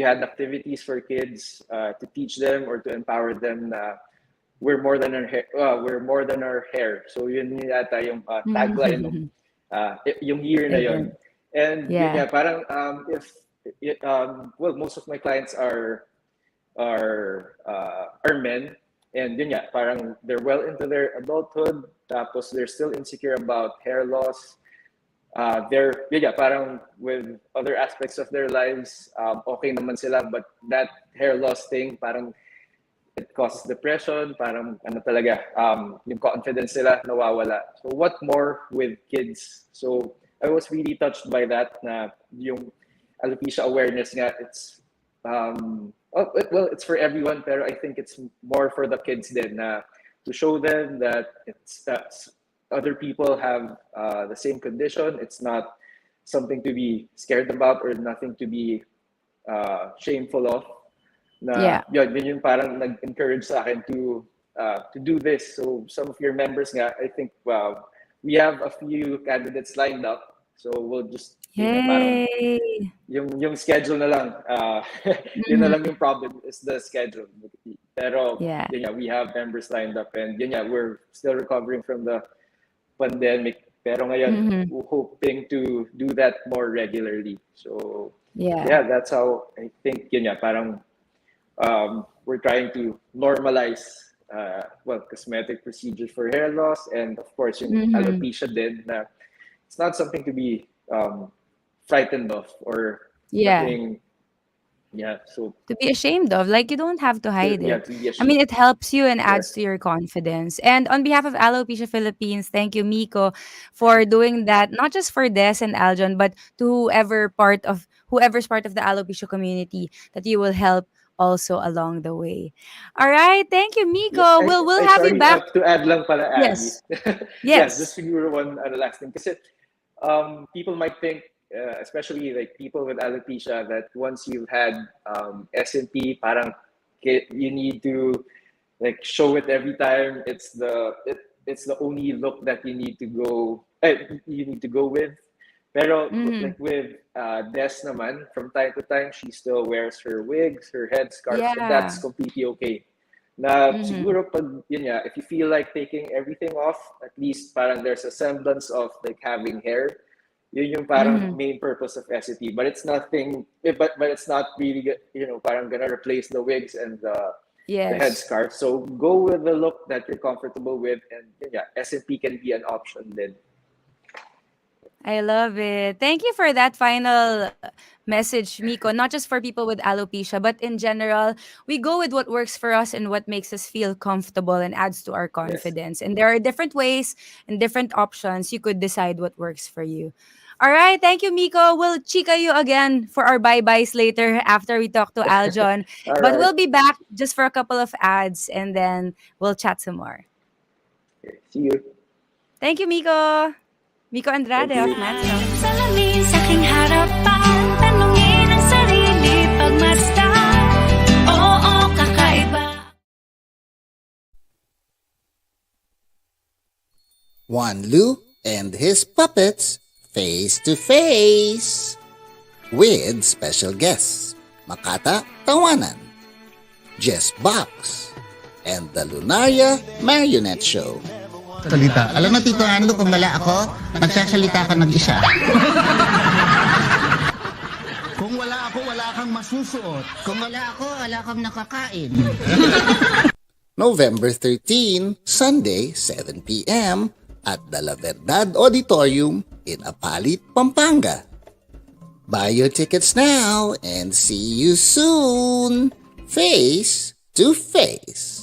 had activities for kids to teach them or to empower them na we're more than our hair. We're more than our hair. So yun yata yung tagline ng yung year na yun. And yun Yeah. nga, parang well, most of my clients are men, and yun nga, parang they're well into their adulthood, tapos they're still insecure about hair loss. They're yun nga, parang with other aspects of their lives, okay naman sila, but that hair loss thing, parang it causes depression, parang ano talaga, yung confidence nila nawawala. So what more with kids? So I was really touched by that, na yung alopecia awareness nga, it's well, it's for everyone, pero I think it's more for the kids then, to show them that it's other people have the same condition. It's not something to be scared about or nothing to be shameful of. na yun yung parang nag-encourage sa akin to do this. So some of your members nga, I think we have a few candidates lined up. So we'll just parang yung schedule na lang. Yun na lang yung problem is the schedule. Pero we have members lined up, and we're still recovering from the pandemic. Pero ngayon, we're hoping to do that more regularly. So that's how I think parang we're trying to normalize cosmetic procedures for hair loss, and of course yung alopecia din na it's not something to be frightened of or nothing. So to be ashamed of, like, you don't have to hide it. I mean, it helps you and adds to your confidence. And on behalf of Alopecia Philippines, thank you, Miko, for doing that, not just for Des and Aljon, but to whoever's part of the alopecia community that you will help also along the way. All right, thank you, Miko. We'll have you back. To add lang pala, Abby. Yes. Yes. Just siguro one last thing, kasi people might think, especially like people with alopecia, that once you've had SMP, parang you need to like show it every time. It's the only look that you need to go with. Pero like with Des naman, from time to time she still wears her wigs, her headscarf, and that's completely okay. Na siguro pag if you feel like taking everything off, at least parang there's a semblance of like having hair. Yun yung parang main purpose of SCT, but it's nothing. But it's not really parang gonna replace the wigs and the headscarf. So go with the look that you're comfortable with, and SMP can be an option then. I love it. Thank you for that final message, Miko. Not just for people with alopecia, but in general, we go with what works for us and what makes us feel comfortable and adds to our confidence. And there are different ways and different options. You could decide what works for you. All right. Thank you, Miko. We'll chika you again for our bye-byes later after we talk to Aljon. But we'll be back just for a couple of ads, and then we'll chat some more. Okay, see you. Thank you, Miko. Miko Andrade of MANScalp. Salamin sa aking harapan, tanungin ang sarili pagmasdan. Oo, kakaiba. Juan Lu and his puppets face to face with special guests Makata Tawanan, Jess Box, and the Lunaria Marionette Show. Salita. Alam mo, Tito Ando, kung wala ako, nagsasalita ka nag-isa. Kung wala ako, wala kang masusuot. Kung wala ako, wala kang nakakain. November 13, Sunday, 7 p.m. at the La Verdad Auditorium in Apalit, Pampanga. Buy your tickets now and see you soon, face to face.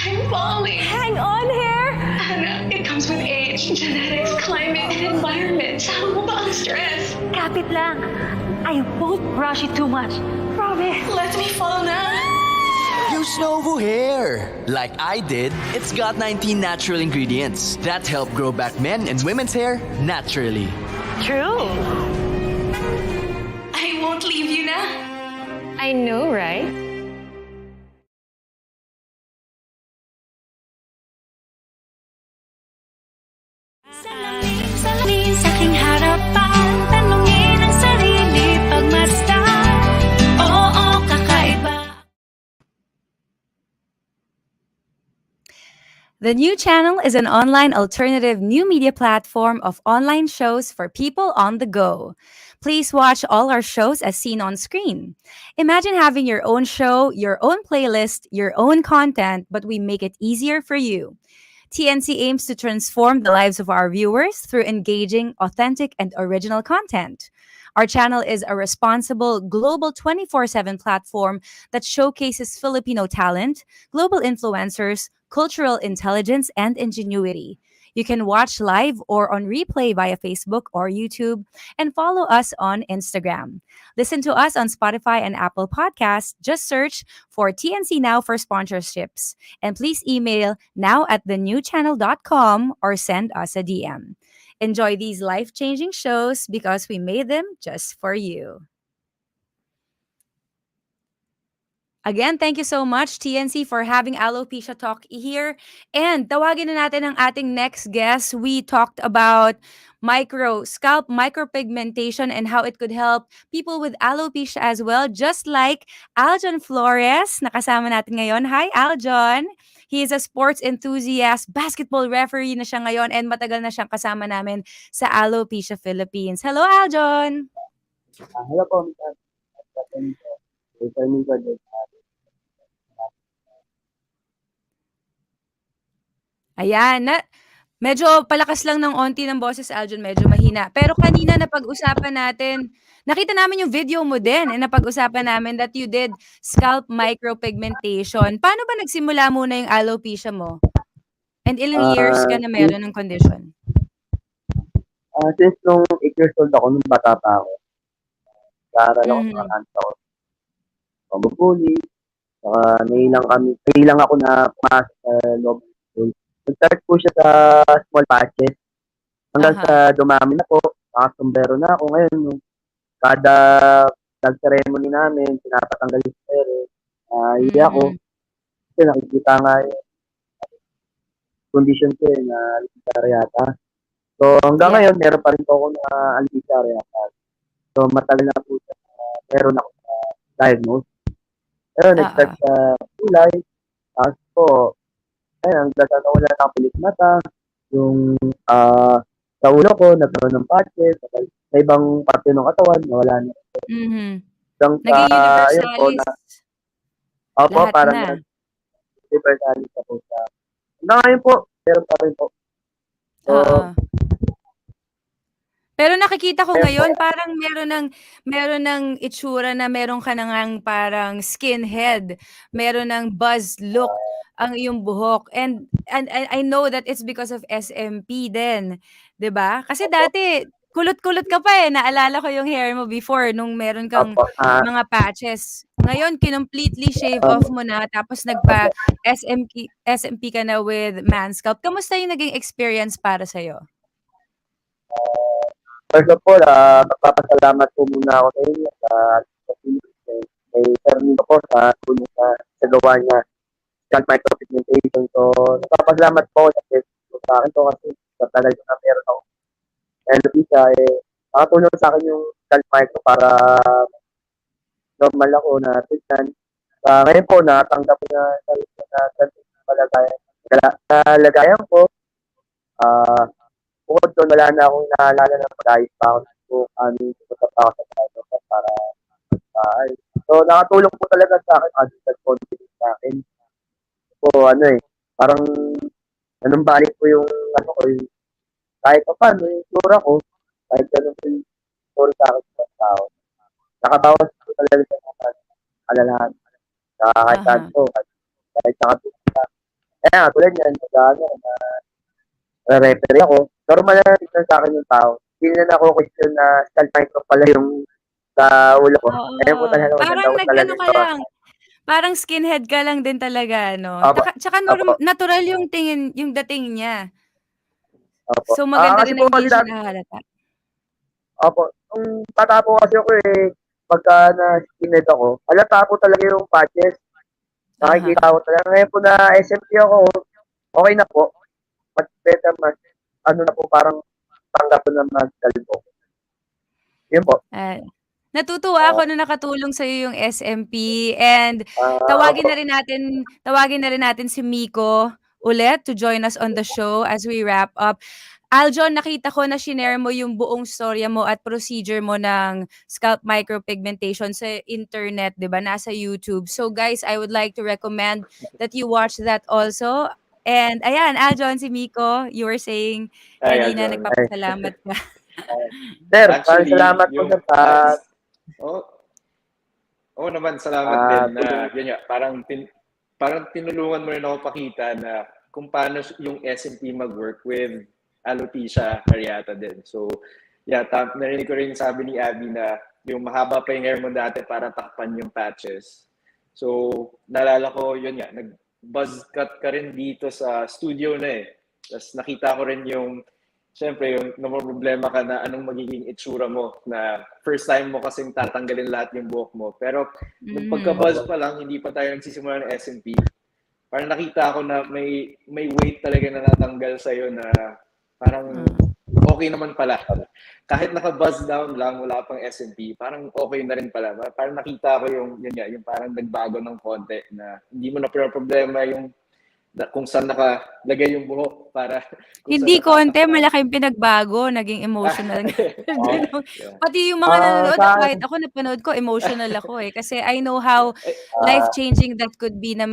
I'm falling. Hang on here. Anna, it comes with age, genetics, climate, and environment. Sama mo ba ang stress? Kapit lang. I won't rush it too much. Promise. Let me fall na. Use Novo Hair. Like I did, it's got 19 natural ingredients that help grow back men and women's hair naturally. True. I won't leave you na. I know, right? Salamin sa aking harapan, tanungin ang sarili pagmasdan. Oo, kakaiba. The new channel is an online alternative new media platform of online shows for people on the go. Please watch all our shows as seen on screen. Imagine having your own show, your own playlist, your own content, but we make it easier for you. TNC aims to transform the lives of our viewers through engaging, authentic, and original content. Our channel is a responsible, global 24/7 platform that showcases Filipino talent, global influencers, cultural intelligence, and ingenuity. You can watch live or on replay via Facebook or YouTube and follow us on Instagram. Listen to us on Spotify and Apple Podcasts. Just search for TNC Now for sponsorships. And please email now@thenewchannel.com or send us a DM. Enjoy these life changing shows because we made them just for you. Again, thank you so much, TNC, for having Alopecia Talk here. And tawagin na natin ang ating next guest. We talked about scalp micropigmentation and how it could help people with alopecia as well, just like Aljon Flores, nakasama natin ngayon. Hi, Aljon. He is a sports enthusiast, basketball referee na siya ngayon, and matagal na siyang kasama namin sa Alopecia Philippines. Hello, Aljon. Hello po, Mr. Miko. Ayan, medyo palakas lang ng onti ng boses, Aljon, medyo mahina. Pero kanina napag-usapan natin, nakita namin yung video mo din, and napag-usapan namin that you did scalp micropigmentation. Paano ba nagsimula muna yung alopecia mo? And ilang years ka na meron ng condition? Since nung 8 years old ako, nung bata pa ako, nag-aaral ako sa kanto ako. Pambubuli, saka nahilang ako na pumasok sa loob ng school. Nag-start po siya sa small patches. Hanggang sa dumami na po, nakasumbero na ako. Ngayon, kada nag-ceremony namin, pinapatanggal yung Perez. Hindi ako. Kasi nakikita nga yung condition ko na alopecia areata. So hanggang ngayon, meron pa rin po ako na alopecia areata. So matagal na po siya meron ako na diagnose. Pero nag-start sa kulay. Tapos po, ayun, hanggang sa nawala na ang pilik mata. Yung sa ulo ko, nagkaroon ng patches. Sa ibang parte ng katawan, nawala na. Naging universalis. Opo, parang universalis ako sa... Hanggang ngayon po, meron pa rin po. So, pero nakikita ko ngayon parang meron ng itsura na meron ka nang parang skinhead, meron ng buzz look ang iyong buhok. And I know that it's because of SMP din, 'di ba? Kasi dati kulot-kulot ka pa eh. Naalala ko yung hair mo before nung meron kang mga patches. Ngayon completely shave off mo na tapos nagpa SMP ka na with MANScalp. Kamusta yung naging experience para sa iyo? First of all, magpapasalamat po muna ako sa inyo sa kay Sir Miko po sa tulong sa gawa niya scalp micropigmentation. So, nagpapasalamat po sa akin to kasi sa tagal ko na meron ako alopecia, nakatulong sa akin yung scalp micro para normal ako na tignan. Ngayon po, natanggap ko na kalagayan ko. Bukod doon, wala na akong naalala na mag-ayos pa ako pupunta pa ako sa doctor para ayos. So, nakatulong po talaga sa akin, added confidence sa akin. So, parang nanumbalik ko yung, yung kahit pa paano, yung sura ko, kahit ganun po yung sura sa akin sa tao. Nakabawas po talaga sa mga alalahan. Kahit saan po, kahit nakatulong. Kaya, tulad yan, referee ako. Normal na tignan sa akin yung tao. Hindi na ako question na scalp micro pala yung sa ulo ko. Ayun po talaga. Parang parang skinhead ka lang din talaga, no? Tsaka natural yung dating niya. Opo. So maganda rin na hindi siya nahalata. Opo. Nung bata po kasi ako pagka na skinhead ako, halata po talaga yung patches. Nakikita ko talaga. Ngayon po na SMP ako, okay na po. Much better, na po, parang tanggap ko na mag-calvo. Yun po. Natutuwa ako na nakatulong sa iyo yung SMP and tawagin na rin natin si Miko ulit to join us on the show as we wrap up. Aljon, nakita ko na shinare mo yung buong storya mo at procedure mo ng scalp micropigmentation sa internet, 'di ba? Nasa YouTube. So guys, I would like to recommend that you watch that also. And ayan, Aljon, si Miko, you were saying Ay, kanina Aljon. nagpapasalamat ka. Sir, Actually, salamat po yung sir sa Oo naman, salamat din na yun nga, parang tinulungan mo rin ako pakita na kung paano yung SMP mag-work with alopecia areata din. So, yeah, narinig ko rin yung sabi ni Abby na yung mahaba pa yung hair mo dati para takpan yung patches. So, naalala ko, yun nga, nag-buzz cut ka rin dito sa studio na eh. Tapos nakita ko rin yung siyempre, yung problema ka na anong magiging itsura mo na first time mo kasing tatanggalin lahat yung buhok mo. Pero nung pagka-buzz pa lang, hindi pa tayo nagsisimula ng SMP, parang nakita ko na may weight talaga na natanggal sa'yo na parang okay naman pala. Kahit naka-buzz down lang, wala pang SMP, parang okay na rin pala. Parang nakita ko yung parang nagbago ng konti na hindi mo na problema yung kung saan nakalagay yung buhok para Hindi konti, malaking pinagbago, naging emotional. Pati yung mga nanonood, kahit ako napanood ko, emotional ako eh. Kasi I know how life-changing that could be na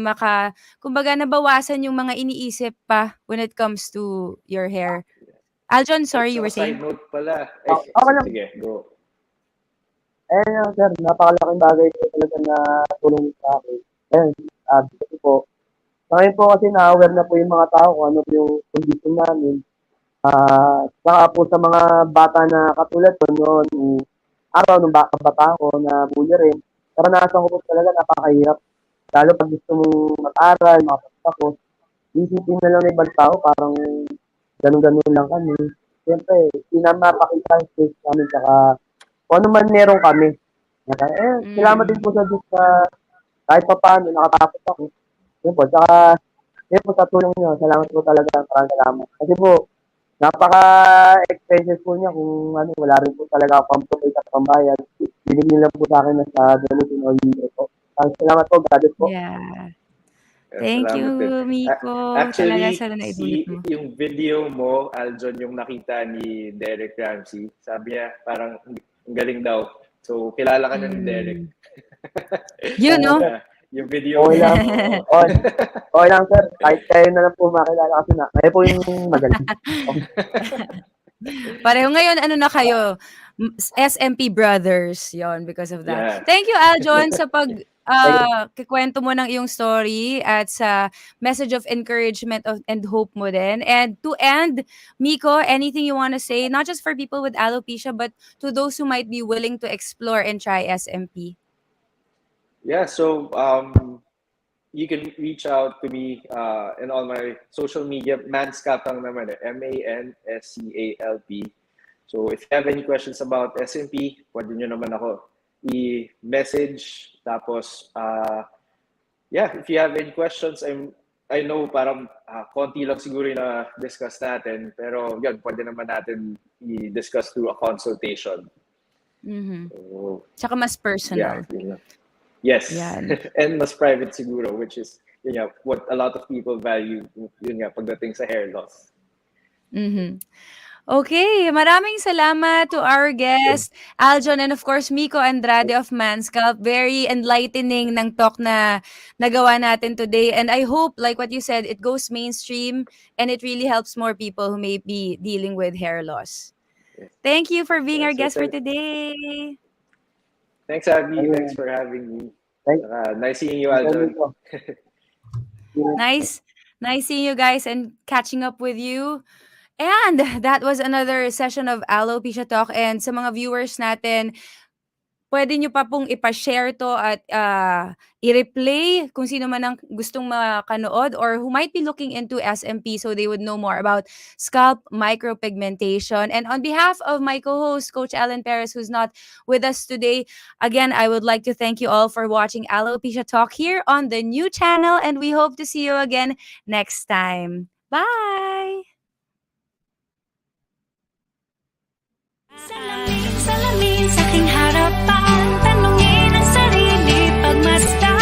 kumbaga nabawasan yung mga iniisip pa when it comes to your hair. Aljon, sorry, you were saying? Side note pala. Sige, go. Sir, napakalaking bagay po talaga na tulong sa akin. Kasi po, ngayon po kasi na-aware na po yung mga tao kung ano yung condition namin. Saka po sa mga bata na katulad ko noon, araw nung bata ko na bully rin, karanasan ko po talaga napakahirap. Lalo pag gusto mong mag-aral, makapagtapos, isipin na lang ng ibang tao, parang ganun-ganun lang kami. Siyempre, pinamapakita yung space namin, saka kung ano man meron kami. Salamat din po sa Diyos kahit pa paano, nakatapos ako. Yun po, saka yun po sa tulong nyo, salamat po talaga, parang salamat. Kasi po, napaka-expensive po niya kung wala rin po talaga ako pang-provide at pambayad. Binigyan lang po sa akin na sa gamitin o libre po. Salamat po, God po. Yeah. Thank you, Miko. Actually, talaga sana naidulot mo. yung video mo, Aljon, yung nakita ni Derek Ramsey, sabi niya parang ang galing daw. So, kilala ka na ni Derek. Yun, no? Yung video. Okay lang. Okay lang, sir. Kahit kayo na lang po makilala kasi na. Kayo po yung magaling. Pareho ngayon, ano na kayo? SMP brothers. Yon because of that. Yeah. Thank you, Aljon, sa kikwento mo ng iyong story at sa message of encouragement and hope mo din. And to end, Miko, anything you want to say, not just for people with alopecia, but to those who might be willing to explore and try SMP? Yeah, so you can reach out to me in all my social media. MANScalp lang naman eh. MANScalp. So if you have any questions about SMP, pwede nyo naman ako i-message. Tapos, if you have any questions, I know parang konti lang siguro na discuss natin. Pero yun, pwede naman natin i-discuss through a consultation. So, tsaka mas personal. Yeah, yes. And mas private siguro, which is what a lot of people value pagdating sa hair loss. Okay, maraming salamat to our guest, Aljon, and of course, Miko Andrade of MANScalp. Very enlightening ng talk na nagawa natin today. And I hope, like what you said, it goes mainstream and it really helps more people who may be dealing with hair loss. Thank you for being our guest for today. Thanks, Abby. Thanks for having me. Nice seeing you, Aljon. Nice seeing you guys and catching up with you. And that was another session of Alopecia Talk. And sa mga viewers natin, pwede nyo pa pong ipa-share to at i-replay kung sino man ang gustong makanood or who might be looking into SMP so they would know more about scalp micropigmentation. And on behalf of my co-host, Coach Alan Perez, who's not with us today, again, I would like to thank you all for watching Alopecia Talk here on the new channel. And we hope to see you again next time. Bye! Salamin sa aking harapan, tanungin ang sarili pagmasdan.